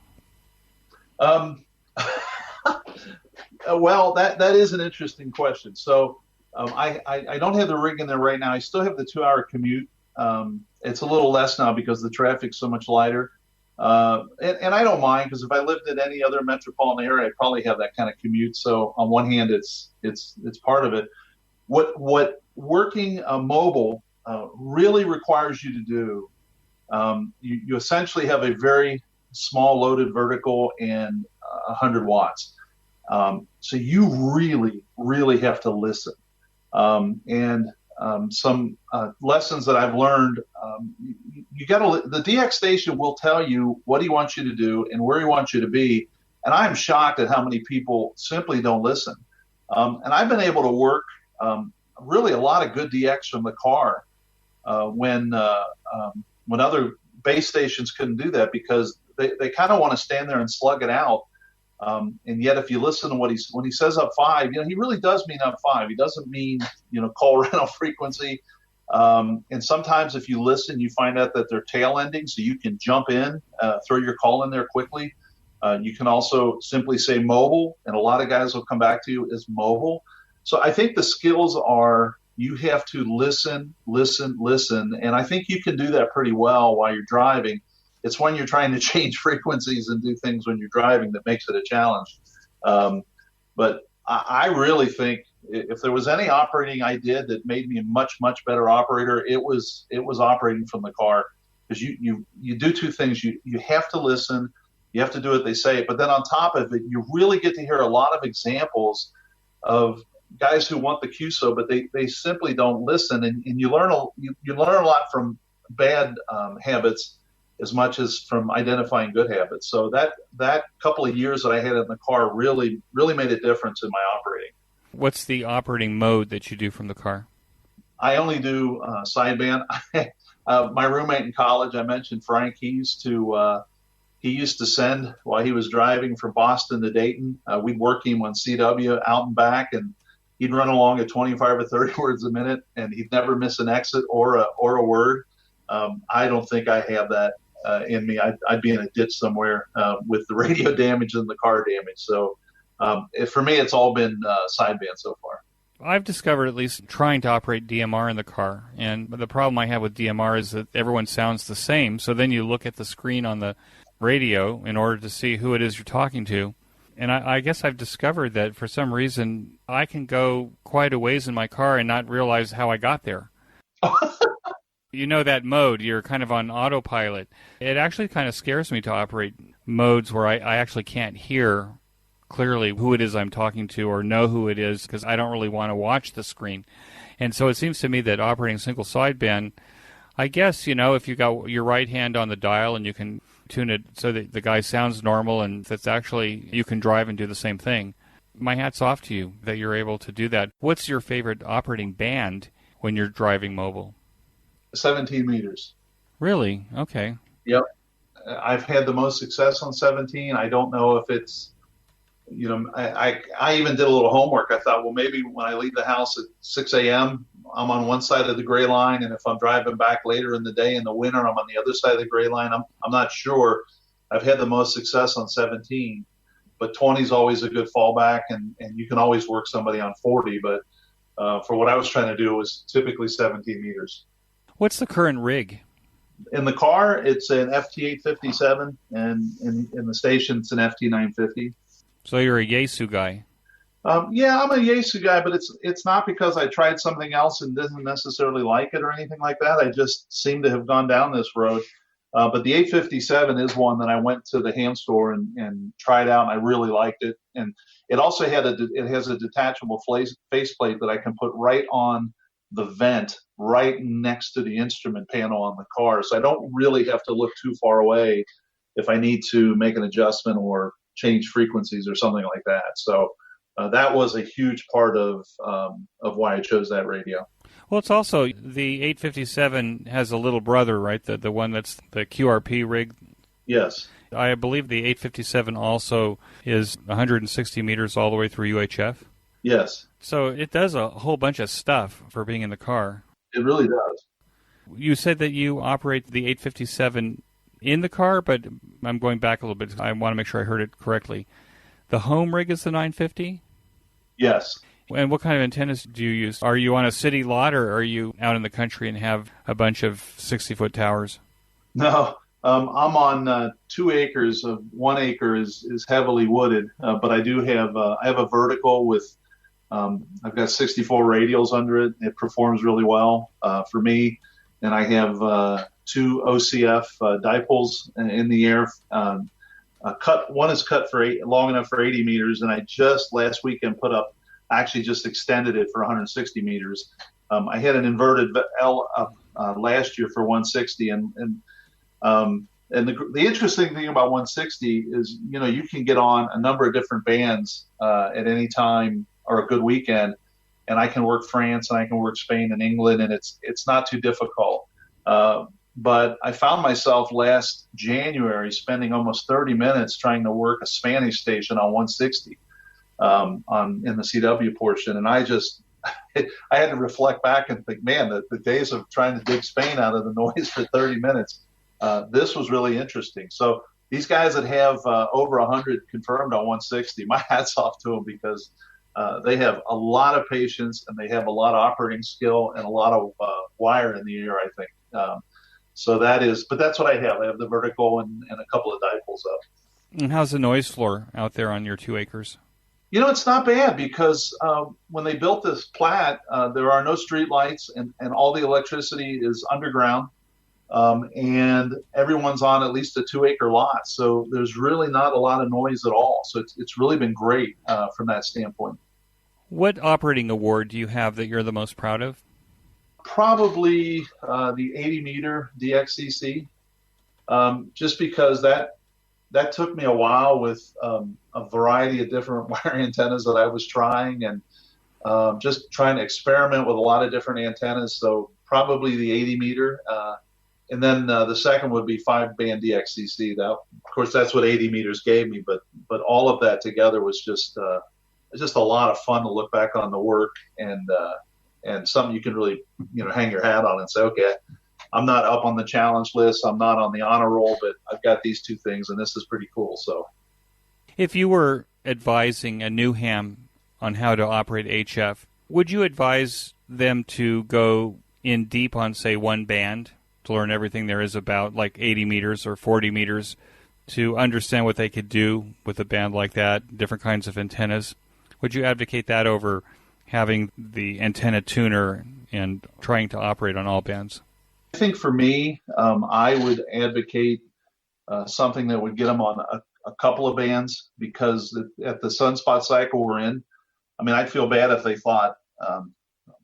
Speaker 2: Well, that is an interesting question. So I don't have the rig in there right now. I still have the 2-hour commute. It's a little less now because the traffic's so much lighter. And I don't mind, because if I lived in any other metropolitan area, I'd probably have that kind of commute. So on one hand, it's part of it. What working mobile really requires you to do, you essentially have a very small loaded vertical and 100 watts. So you really, really have to listen. And some lessons that I've learned, the DX station will tell you what he wants you to do and where he wants you to be. And I'm shocked at how many people simply don't listen. And I've been able to work really a lot of good DX from the car when other base stations couldn't do that, because they kind of want to stand there and slug it out. And yet, if you listen to when he says up 5, he really does mean up 5. He doesn't mean, call rental frequency. And sometimes if you listen, you find out that they're tail ending, so you can jump in, throw your call in there quickly. You can also simply say mobile, and a lot of guys will come back to you as mobile. So I think the skills are, you have to listen, and I think you can do that pretty well while you're driving. It's when you're trying to change frequencies and do things when you're driving that makes it a challenge. But I really think if there was any operating I did that made me a much, much better operator, it was operating from the car, because you do two things. You have to listen, you have to do what they say, but then on top of it, you really get to hear a lot of examples of guys who want the QSO, but they simply don't listen, and you learn a lot from bad habits as much as from identifying good habits. So that couple of years that I had in the car really made a difference in my operating.
Speaker 1: What's the operating mode that you do from the car?
Speaker 2: I only do sideband. My roommate in college, I mentioned Frank, he used to send, while he was driving from Boston to Dayton, we'd work him on CW out and back, and he'd run along at 25 or 30 words a minute, and he'd never miss an exit or a word. I don't think I have that in me. I'd be in a ditch somewhere with the radio damage and the car damage. So for me, it's all been sideband so far.
Speaker 1: I've discovered, at least trying to operate DMR in the car, and the problem I have with DMR is that everyone sounds the same. So then you look at the screen on the radio in order to see who it is you're talking to. And I guess I've discovered that for some reason I can go quite a ways in my car and not realize how I got there. You know that mode, you're kind of on autopilot. It actually kind of scares me to operate modes where I actually can't hear clearly who it is I'm talking to or know who it is, because I don't really want to watch the screen. And so it seems to me that operating single sideband, I guess, if you got your right hand on the dial and you can tune it so that the guy sounds normal and that's actually, you can drive and do the same thing. My hat's off to you that you're able to do that. What's your favorite operating band when you're driving mobile?
Speaker 2: 17 meters.
Speaker 1: Really? Okay.
Speaker 2: Yep. I've had the most success on 17. I don't know if it's, I even did a little homework. I thought, well, maybe when I leave the house at 6 a.m., I'm on one side of the gray line, and if I'm driving back later in the day in the winter, I'm on the other side of the gray line. I'm not sure. I've had the most success on 17, but 20 is always a good fallback, and you can always work somebody on 40. But for what I was trying to do, it was typically 17 meters.
Speaker 1: What's the current rig?
Speaker 2: In the car, it's an FT857, and in the station, it's an FT950.
Speaker 1: So you're a Yaesu guy.
Speaker 2: Yeah, I'm a Yaesu guy, but it's not because I tried something else and didn't necessarily like it or anything like that. I just seem to have gone down this road. But the 857 is one that I went to the ham store and tried out, and I really liked it. And it also it has a detachable faceplate that I can put right on the vent, right next to the instrument panel on the car. So I don't really have to look too far away if I need to make an adjustment or change frequencies or something like that. So that was a huge part of why I chose that radio.
Speaker 1: Well, it's also, the 857 has a little brother, right? The one that's the QRP rig?
Speaker 2: Yes.
Speaker 1: I believe the 857 also is 160 meters all the way through UHF.
Speaker 2: Yes.
Speaker 1: So it does a whole bunch of stuff for being in the car.
Speaker 2: It really does.
Speaker 1: You said that you operate the 857 in the car, but I'm going back a little bit. I want to make sure I heard it correctly. The home rig is the 950?
Speaker 2: Yes.
Speaker 1: And what kind of antennas do you use? Are you on a city lot, or are you out in the country and have a bunch of 60-foot towers?
Speaker 2: No, I'm on 2 acres. Of 1 acre is heavily wooded, but I do have I have a vertical with I've got 64 radials under it. It performs really well for me, and I have 2 OCF dipoles in the air. One is cut for long enough for 80 meters, and I just last weekend actually just extended it for 160 meters. I had an inverted L last year for 160, and the interesting thing about 160 is, you can get on a number of different bands at any time or a good weekend, and I can work France and I can work Spain and England, and it's not too difficult. But I found myself last January spending almost 30 minutes trying to work a Spanish station on 160 in the CW portion, and I had to reflect back and think, man, the days of trying to dig Spain out of the noise for 30 minutes, this was really interesting. So these guys that have over 100 confirmed on 160, my hat's off to them, because they have a lot of patience and they have a lot of operating skill and a lot of wire in the ear, I think. But that's what I have. I have the vertical and a couple of dipoles up.
Speaker 1: And how's the noise floor out there on your 2 acres?
Speaker 2: It's not bad, because when they built this plat, there are no street lights, and all the electricity is underground, and everyone's on at least a 2 acre lot. So there's really not a lot of noise at all. So it's really been great from that standpoint.
Speaker 1: What operating award do you have that you're the most proud of?
Speaker 2: Probably the 80 meter DXCC, just because that took me a while with a variety of different wire antennas that I was trying, and just trying to experiment with a lot of different antennas. So probably the 80 meter. And then the second would be 5-band DXCC. That, of course, that's what 80 meters gave me, but all of that together was just a lot of fun to look back on the work, and something you can really, hang your hat on and say, okay, I'm not up on the challenge list, I'm not on the honor roll, but I've got these two things, and this is pretty cool. So,
Speaker 1: if you were advising a new ham on how to operate HF, would you advise them to go in deep on, say, one band to learn everything there is about, like 80 meters or 40 meters, to understand what they could do with a band like that, different kinds of antennas? Would you advocate that over having the antenna tuner and trying to operate on all bands?
Speaker 2: I think for me, I would advocate something that would get them on a couple of bands, because at the sunspot cycle we're in, I mean, I'd feel bad if they thought,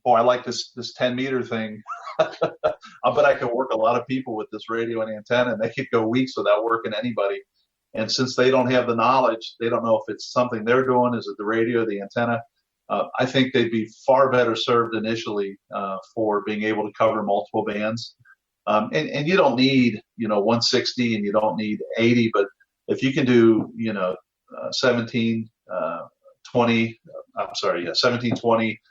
Speaker 2: boy, I like this 10 meter thing. I bet I could work a lot of people with this radio and antenna, and they could go weeks without working anybody. And since they don't have the knowledge, they don't know if it's something they're doing, is it the radio, the antenna? I think they'd be far better served initially for being able to cover multiple bands. And you don't need, 160, and you don't need 80, but if you can do, 17, 20, 20,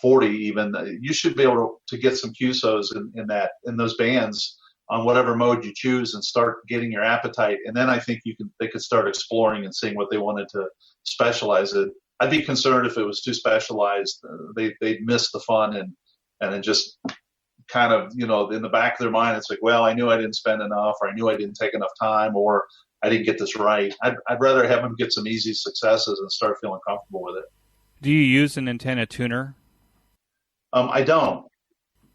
Speaker 2: 40 even, you should be able to get some QSOs in those bands on whatever mode you choose, and start getting your appetite. And then I think they could start exploring and seeing what they wanted to specialize in. I'd be concerned if it was too specialized. They'd miss the fun, and it just kind of, in the back of their mind, it's like, well, I knew I didn't spend enough, or I knew I didn't take enough time, or I didn't get this right. I'd rather have them get some easy successes and start feeling comfortable with it.
Speaker 1: Do you use an antenna tuner?
Speaker 2: I don't.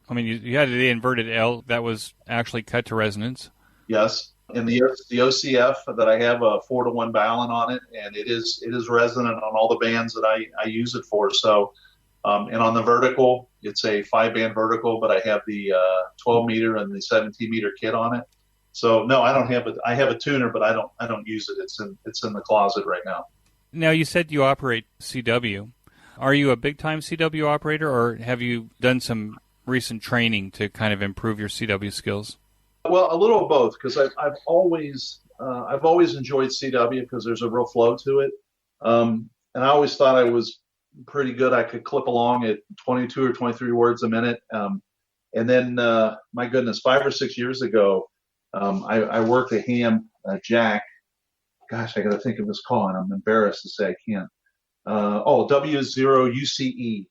Speaker 1: I mean, you had the inverted L that was actually cut to resonance.
Speaker 2: Yes. And the OCF that I have a 4-to-1 balun on it, and it is resonant on all the bands that I use it for. So, and on the vertical, it's a 5-band vertical, but I have the 12 meter and the 17 meter kit on it. So no, I don't have it. I have a tuner, but I don't use it. It's in the closet right now.
Speaker 1: Now, you said you operate CW. Are you a big-time CW operator, or have you done some recent training to kind of improve your CW skills?
Speaker 2: Well, a little of both, because I've always enjoyed CW because there's a real flow to it, and I always thought I was pretty good. I could clip along at 22 or 23 words a minute, and then my goodness, 5 or 6 years ago, I worked a ham Jack. Gosh, I got to think of his call, and I'm embarrassed to say I can't. W0UCE,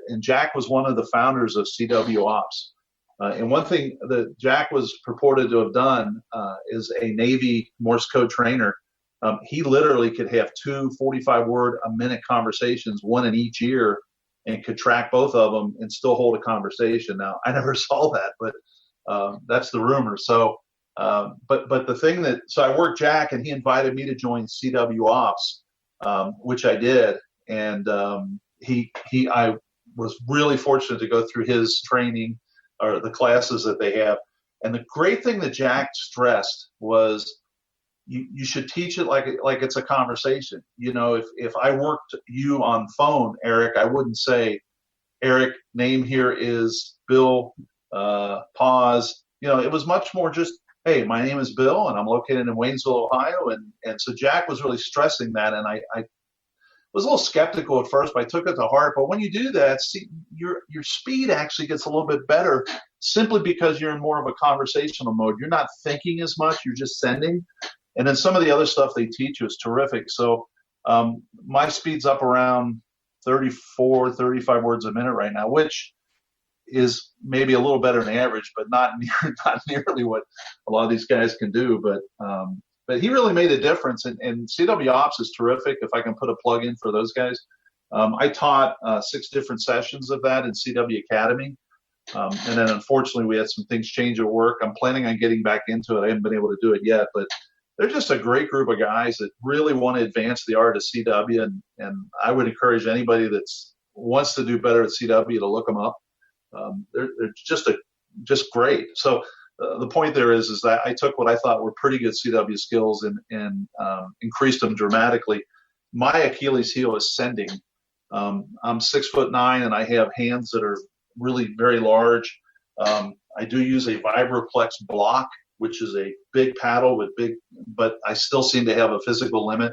Speaker 2: and Jack was one of the founders of CWOPS. And one thing that Jack was purported to have done is a Navy Morse code trainer. He literally could have 2 45-word-a-minute conversations, one in each ear, and could track both of them and still hold a conversation. Now, I never saw that, but that's the rumor. So, but the thing so I worked Jack, and he invited me to join CWOPS, which I did, and I was really fortunate to go through his training, or the classes that they have. And the great thing that Jack stressed was you should teach it like it's a conversation. If I worked you on phone, Eric, I wouldn't say, Eric, name here is Bill, pause. It was much more just, hey, my name is Bill, and I'm located in Waynesville, Ohio. And so Jack was really stressing that, and I was a little skeptical at first, but I took it to heart. But when you do that, see, your speed actually gets a little bit better, simply because you're in more of a conversational mode. You're not thinking as much, you're just sending. And then some of the other stuff they teach you is terrific. So my speed's up around 34, 35 words a minute right now, which is maybe a little better than average, but not nearly what a lot of these guys can do. But he really made a difference, and CWOPS is terrific. If I can put a plug in for those guys, I taught 6 different sessions of that in CW Academy, and then unfortunately we had some things change at work. I'm planning on getting back into it. I haven't been able to do it yet, but they're just a great group of guys that really want to advance the art of CW, and I would encourage anybody that wants to do better at CW to look them up. They're just great. So the point there is that I took what I thought were pretty good CW skills and increased them dramatically. My Achilles heel is sending. I'm 6'9" and I have hands that are really very large. I do use a Vibraplex block, which is a big paddle but I still seem to have a physical limit,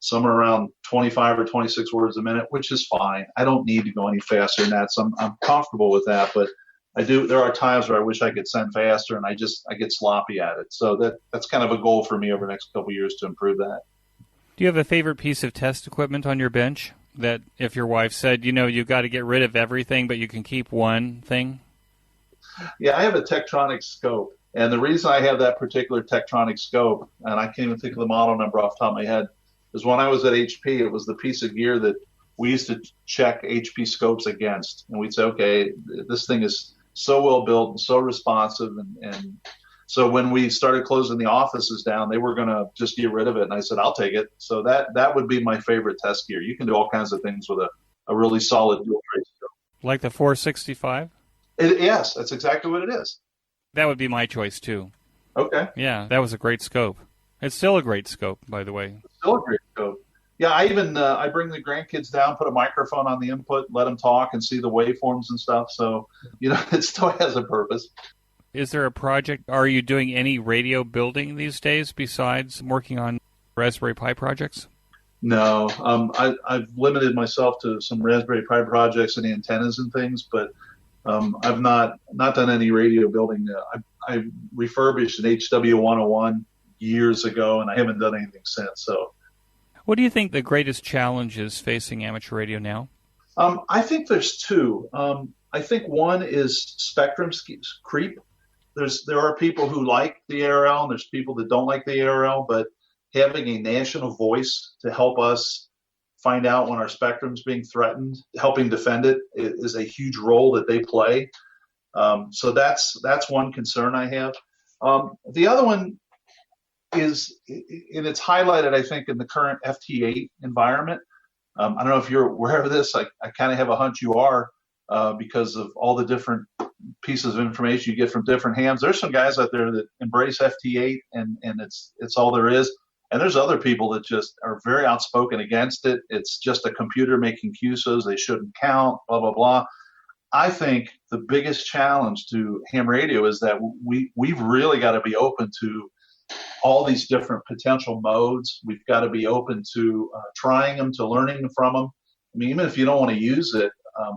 Speaker 2: somewhere around 25 or 26 words a minute, which is fine. I don't need to go any faster than that, so I'm comfortable with that. But there are times where I wish I could send faster, and I get sloppy at it. So that's kind of a goal for me over the next couple of years to improve that.
Speaker 1: Do you have a favorite piece of test equipment on your bench that if your wife said, you've got to get rid of everything, but you can keep one thing?
Speaker 2: Yeah, I have a Tektronix scope. And the reason I have that particular Tektronix scope, and I can't even think of the model number off the top of my head, is when I was at HP, it was the piece of gear that we used to check HP scopes against. And we'd say, okay, this thing is so well built and so responsive. And so when we started closing the offices down, they were going to just get rid of it. And I said, I'll take it. So that would be my favorite test gear. You can do all kinds of things with a really solid dual trace scope.
Speaker 1: Like the 465?
Speaker 2: Yes, that's exactly what it is.
Speaker 1: That would be my choice, too.
Speaker 2: Okay.
Speaker 1: Yeah, that was a great scope. It's still a great scope, by the way.
Speaker 2: It's still a great scope. Yeah, I even I bring the grandkids down, put a microphone on the input, let them talk and see the waveforms and stuff. So, it still has a purpose.
Speaker 1: Is there a project? Are you doing any radio building these days besides working on Raspberry Pi projects?
Speaker 2: No, I've limited myself to some Raspberry Pi projects and antennas and things, but I've not done any radio building. I refurbished an HW101 years ago, and I haven't done anything since. So,
Speaker 1: what do you think the greatest challenge is facing amateur radio now?
Speaker 2: I think there's two. I think one is spectrum creep. There are people who like the ARL, and there's people that don't like the ARL, but having a national voice to help us find out when our spectrum's being threatened, helping defend it, is a huge role that they play. So that's one concern I have. The other one is, and it's highlighted, I think, in the current FT8 environment. I don't know if you're aware of this. I kind of have a hunch you are, because of all the different pieces of information you get from different hams. There's some guys out there that embrace FT8 and it's all there is. And there's other people that just are very outspoken against it. It's just a computer making QSOs. They shouldn't count, blah, blah, blah. I think the biggest challenge to ham radio is that we've really got to be open to all these different potential modes. We've got to be open to trying them, to learning from them. I mean, even if you don't want to use it,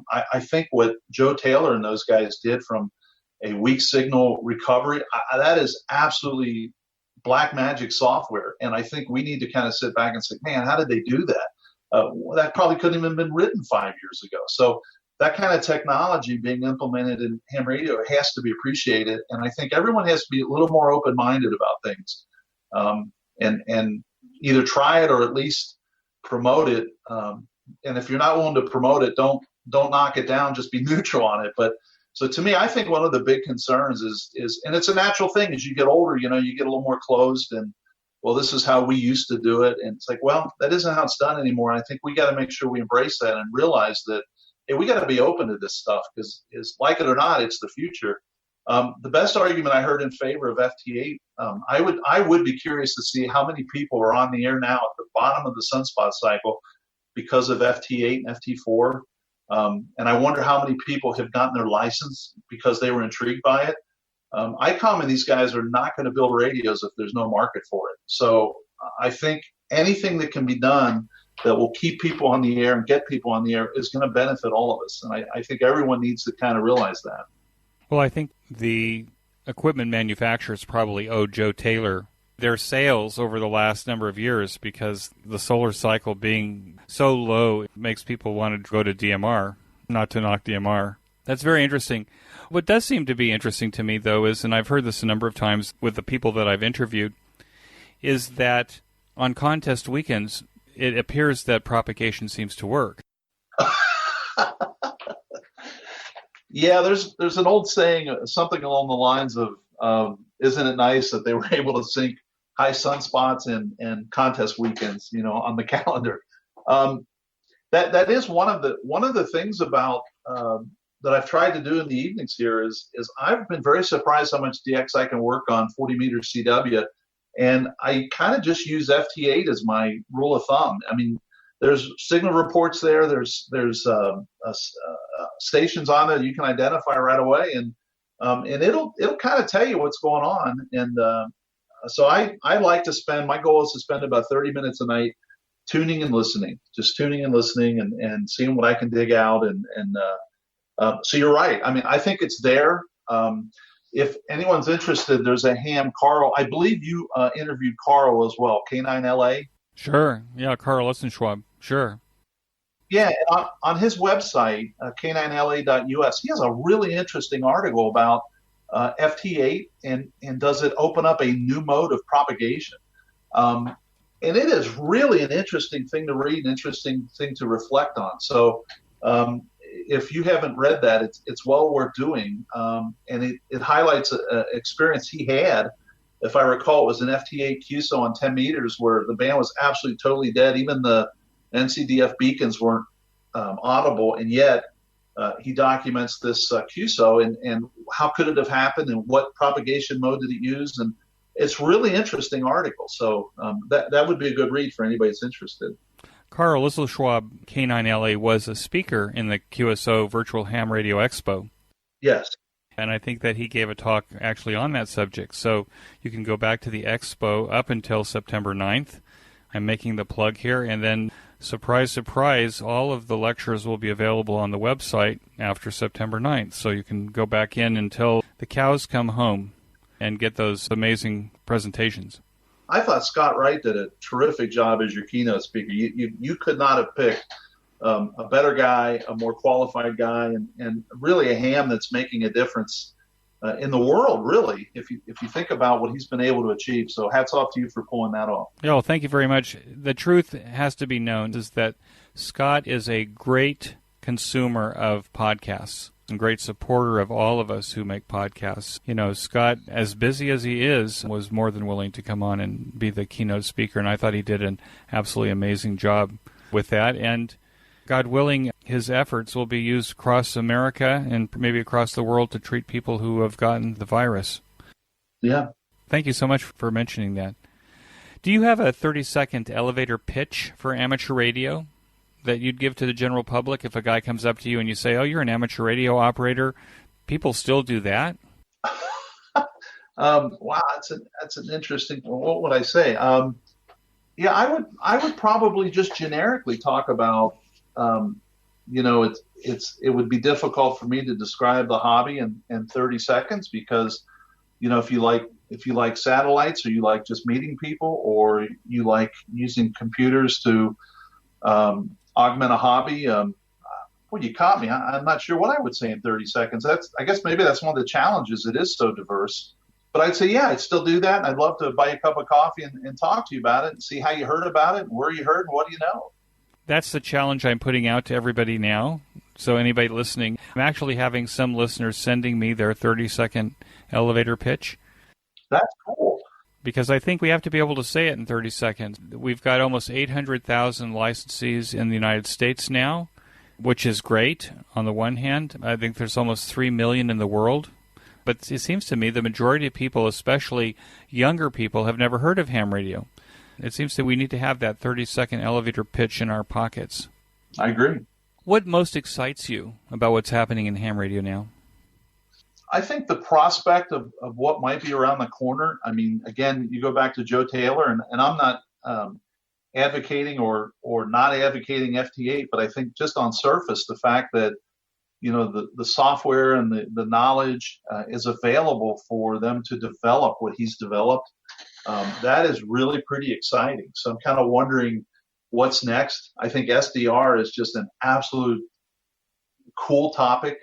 Speaker 2: I think what Joe Taylor and those guys did from a weak signal recovery, that is absolutely black magic software. And I think we need to kind of sit back and say, man, how did they do that? That probably couldn't even been written 5 years ago. So that kind of technology being implemented in ham radio has to be appreciated. And I think everyone has to be a little more open-minded about things, and either try it or at least promote it. And if you're not willing to promote it, don't knock it down, just be neutral on it. But so to me, I think one of the big concerns is, and it's a natural thing as you get older, you get a little more closed and, well, this is how we used to do it. And it's like, well, that isn't how it's done anymore. And I think we got to make sure we embrace that and realize that, hey, we got to be open to this stuff because, like it or not, it's the future. The best argument I heard in favor of FT8, I would be curious to see how many people are on the air now at the bottom of the sunspot cycle because of FT8 and FT4. And I wonder how many people have gotten their license because they were intrigued by it. ICOM and these guys are not going to build radios if there's no market for it. So I think anything that can be done that will keep people on the air and get people on the air is going to benefit all of us. And I think everyone needs to kind of realize that.
Speaker 1: Well, I think the equipment manufacturers probably owe Joe Taylor their sales over the last number of years because the solar cycle being so low it makes people want to go to DMR, not to knock DMR. That's very interesting. What does seem to be interesting to me, though, is, and I've heard this a number of times with the people that I've interviewed, is that on contest weekends, it appears that propagation seems to work.
Speaker 2: Yeah, there's an old saying, something along the lines of, isn't it nice that they were able to sync high sunspots and contest weekends, on the calendar. That is one of the things about that I've tried to do in the evenings here is I've been very surprised how much DX I can work on 40 meter CW, and I kind of just use FT8 as my rule of thumb. I mean, there's signal reports there. There's stations on there that you can identify right away, and it'll kind of tell you what's going on. And so I like to spend. My goal is to spend about 30 minutes a night tuning and listening, just tuning and listening, and seeing what I can dig out. So you're right. I mean, I think it's there. If anyone's interested, there's a ham Carl. I believe you interviewed Carl as well, K9LA.
Speaker 1: Sure. Yeah, Carl Schwab. Sure.
Speaker 2: Yeah, on his website, k9la.us, he has a really interesting article about FT8 and does it open up a new mode of propagation. And it is really an interesting thing to read, an interesting thing to reflect on. So if you haven't read that, it's well worth doing. And it highlights an experience he had. If I recall, it was an FT8 QSO on 10 meters where the band was absolutely totally dead. Even the NCDF beacons weren't audible, and yet he documents this QSO and how could it have happened and what propagation mode did it use, and it's really interesting article. So that would be a good read for anybody that's interested.
Speaker 1: Carl Schwab, K9LA, was a speaker in the QSO Virtual Ham Radio Expo.
Speaker 2: Yes.
Speaker 1: And I think that he gave a talk actually on that subject. So you can go back to the expo up until September 9th. I'm making the plug here. And then, surprise, surprise, all of the lectures will be available on the website after September 9th. So you can go back in until the cows come home and get those amazing presentations.
Speaker 2: I thought Scott Wright did a terrific job as your keynote speaker. You could not have picked a better guy, a more qualified guy, and really a ham that's making a difference in the world, really, if you think about what he's been able to achieve. So hats off to you for pulling that off.
Speaker 1: Yeah, well, thank you very much. The truth has to be known is that Scott is a great consumer of podcasts and great supporter of all of us who make podcasts. You know, Scott, as busy as he is, was more than willing to come on and be the keynote speaker, and I thought he did an absolutely amazing job with that. And God willing, his efforts will be used across America and maybe across the world to treat people who have gotten the virus.
Speaker 2: Yeah.
Speaker 1: Thank you so much for mentioning that. Do you have a 30-second elevator pitch for amateur radio that you'd give to the general public if a guy comes up to you and you say, oh, you're an amateur radio operator? People still do that?
Speaker 2: Wow, that's an interesting. What would I say? Yeah, I would probably just generically talk about. It would be difficult for me to describe the hobby in 30 seconds because, if you like satellites or you like just meeting people or you like using computers to augment a hobby, well, you caught me. I'm not sure what I would say in 30 seconds. I guess maybe that's one of the challenges. It is so diverse. But I'd say, yeah, I'd still do that. And I'd love to buy you a cup of coffee and talk to you about it and see how you heard about it and where you heard and what do you know.
Speaker 1: That's the challenge I'm putting out to everybody now. So anybody listening, I'm actually having some listeners sending me their 30-second elevator pitch.
Speaker 2: That's cool.
Speaker 1: Because I think we have to be able to say it in 30 seconds. We've got almost 800,000 licensees in the United States now, which is great on the one hand. I think there's almost 3 million in the world. But it seems to me the majority of people, especially younger people, have never heard of ham radio. It seems that we need to have that 30-second elevator pitch in our pockets.
Speaker 2: I agree.
Speaker 1: What most excites you about what's happening in ham radio now?
Speaker 2: I think the prospect of what might be around the corner. I mean, again, you go back to Joe Taylor, and I'm not advocating or not advocating FT8, but I think just on surface, the fact that, the software and the knowledge is available for them to develop what he's developed. That is really pretty exciting. So I'm kind of wondering what's next. I think SDR is just an absolute cool topic.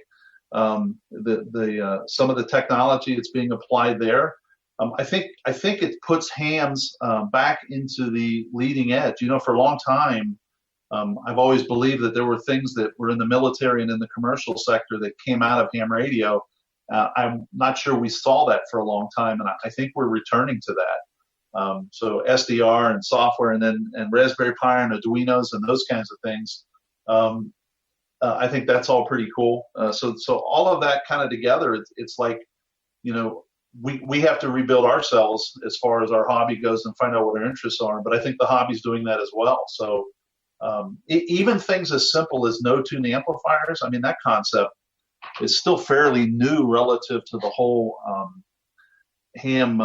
Speaker 2: Some of the technology that's being applied there. I think it puts hams back into the leading edge. For a long time, I've always believed that there were things that were in the military and in the commercial sector that came out of ham radio. I'm not sure we saw that for a long time, and I think we're returning to that. So SDR and software, and Raspberry Pi and Arduinos and those kinds of things. I think that's all pretty cool. So all of that kind of together, it's like, we have to rebuild ourselves as far as our hobby goes and find out what our interests are. But I think the hobby's doing that as well. So even things as simple as no-tune amplifiers, I mean, that concept is still fairly new relative to the whole ham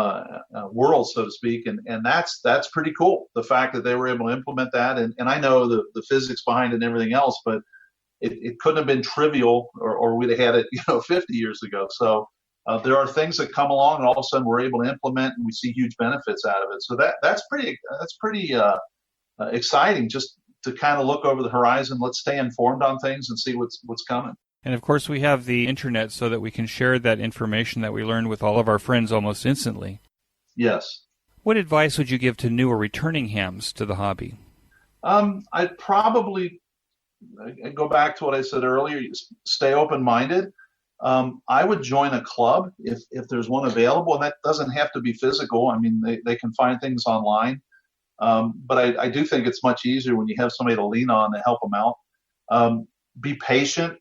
Speaker 2: world, so to speak. And that's pretty cool. The fact that they were able to implement that. And I know the physics behind it and everything else, but it couldn't have been trivial or we'd have had it, 50 years ago. So there are things that come along and all of a sudden we're able to implement and we see huge benefits out of it. So that's pretty exciting, just to kind of look over the horizon. Let's stay informed on things and see what's coming.
Speaker 1: And of course, we have the internet so that we can share that information that we learned with all of our friends almost instantly.
Speaker 2: Yes.
Speaker 1: What advice would you give to new or returning hams to the hobby?
Speaker 2: I'd probably go back to what I said earlier, stay open-minded. I would join a club if there's one available, and that doesn't have to be physical. I mean, they can find things online. But I do think it's much easier when you have somebody to lean on to help them out. Be patient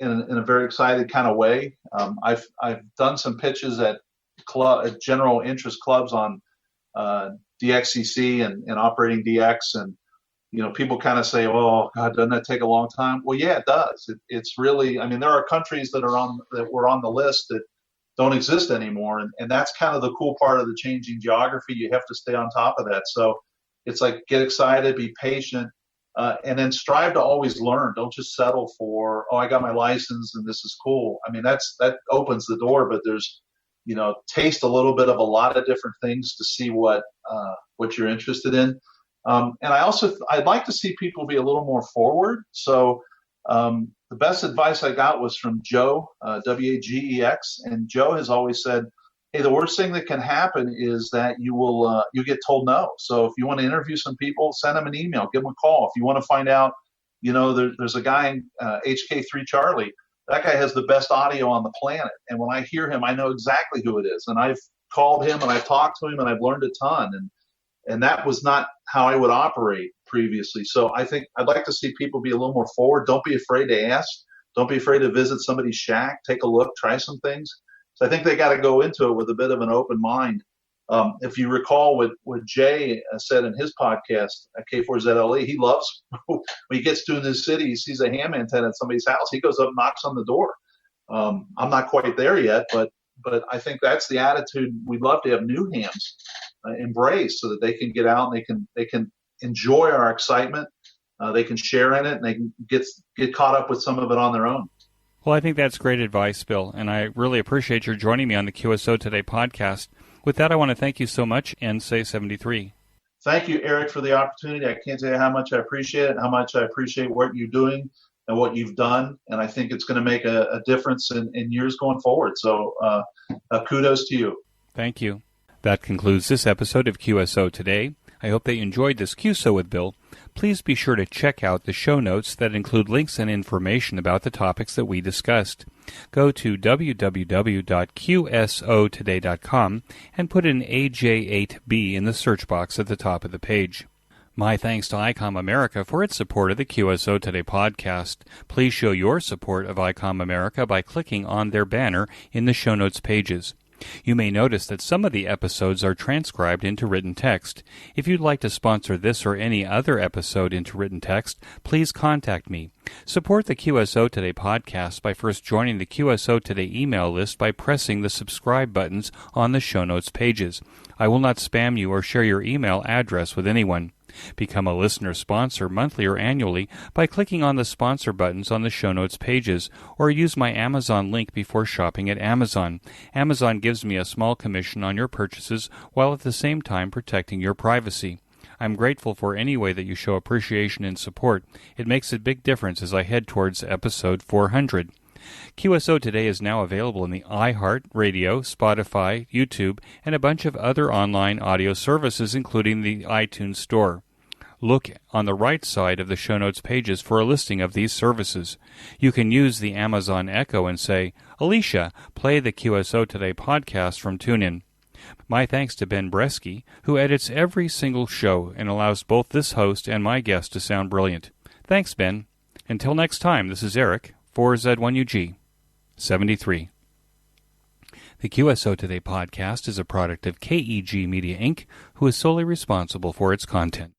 Speaker 2: in a very excited kind of way. I've done some pitches at general interest clubs on DXCC and operating DX, and people kind of say, "Oh God, doesn't that take a long time?" Well, yeah, it does. It's really, I mean, there are countries that were on the list that don't exist anymore, and that's kind of the cool part of the changing geography. You have to stay on top of that. So it's like, get excited, be patient, and then strive to always learn. Don't just settle for, I got my license and this is cool. I mean, that opens the door, but there's, taste a little bit of a lot of different things to see what you're interested in. And I'd like to see people be a little more forward. So the best advice I got was from Joe, WAGEX, and Joe has always said, hey, the worst thing that can happen is that you get told no. So if you want to interview some people, send them an email, give them a call. If you want to find out, there's a guy, HK3 Charlie, that guy has the best audio on the planet. And when I hear him, I know exactly who it is. And I've called him and I've talked to him and I've learned a ton. And that was not how I would operate previously. So I think I'd like to see people be a little more forward. Don't be afraid to ask. Don't be afraid to visit somebody's shack, take a look, try some things. So I think they got to go into it with a bit of an open mind. If you recall what Jay said in his podcast at K4ZLE, he loves when he gets to a new city, he sees a ham antenna at somebody's house, he goes up and knocks on the door. I'm not quite there yet, but I think that's the attitude we'd love to have new hams embrace, so that they can get out and they can enjoy our excitement. They can share in it, and they can get caught up with some of it on their own.
Speaker 1: Well, I think that's great advice, Bill, and I really appreciate your joining me on the QSO Today podcast. With that, I want to thank you so much and say 73.
Speaker 2: Thank you, Eric, for the opportunity. I can't tell you how much I appreciate it, and how much I appreciate what you're doing and what you've done, and I think it's going to make a difference in years going forward. So kudos to you.
Speaker 1: Thank you. That concludes this episode of QSO Today. I hope that you enjoyed this QSO with Bill. Please be sure to check out the show notes that include links and information about the topics that we discussed. Go to www.qsotoday.com and put in AJ8B in the search box at the top of the page. My thanks to ICOM America for its support of the QSO Today podcast. Please show your support of ICOM America by clicking on their banner in the show notes pages. You may notice that some of the episodes are transcribed into written text. If you'd like to sponsor this or any other episode into written text, please contact me. Support the QSO Today podcast by first joining the QSO Today email list by pressing the subscribe buttons on the show notes pages. I will not spam you or share your email address with anyone. Become a listener sponsor monthly or annually by clicking on the sponsor buttons on the show notes pages, or use my Amazon link before shopping at Amazon. Amazon gives me a small commission on your purchases while at the same time protecting your privacy. I'm grateful for any way that you show appreciation and support. It makes a big difference as I head towards episode 400. QSO Today is now available in the iHeart Radio, Spotify, YouTube, and a bunch of other online audio services, including the iTunes Store. Look on the right side of the show notes pages for a listing of these services. You can use the Amazon Echo and say, Alicia, play the QSO Today podcast from TuneIn. My thanks to Ben Bresky, who edits every single show and allows both this host and my guest to sound brilliant. Thanks, Ben. Until next time, this is Eric, 4Z1UG, 73. The QSO Today podcast is a product of KEG Media Inc., who is solely responsible for its content.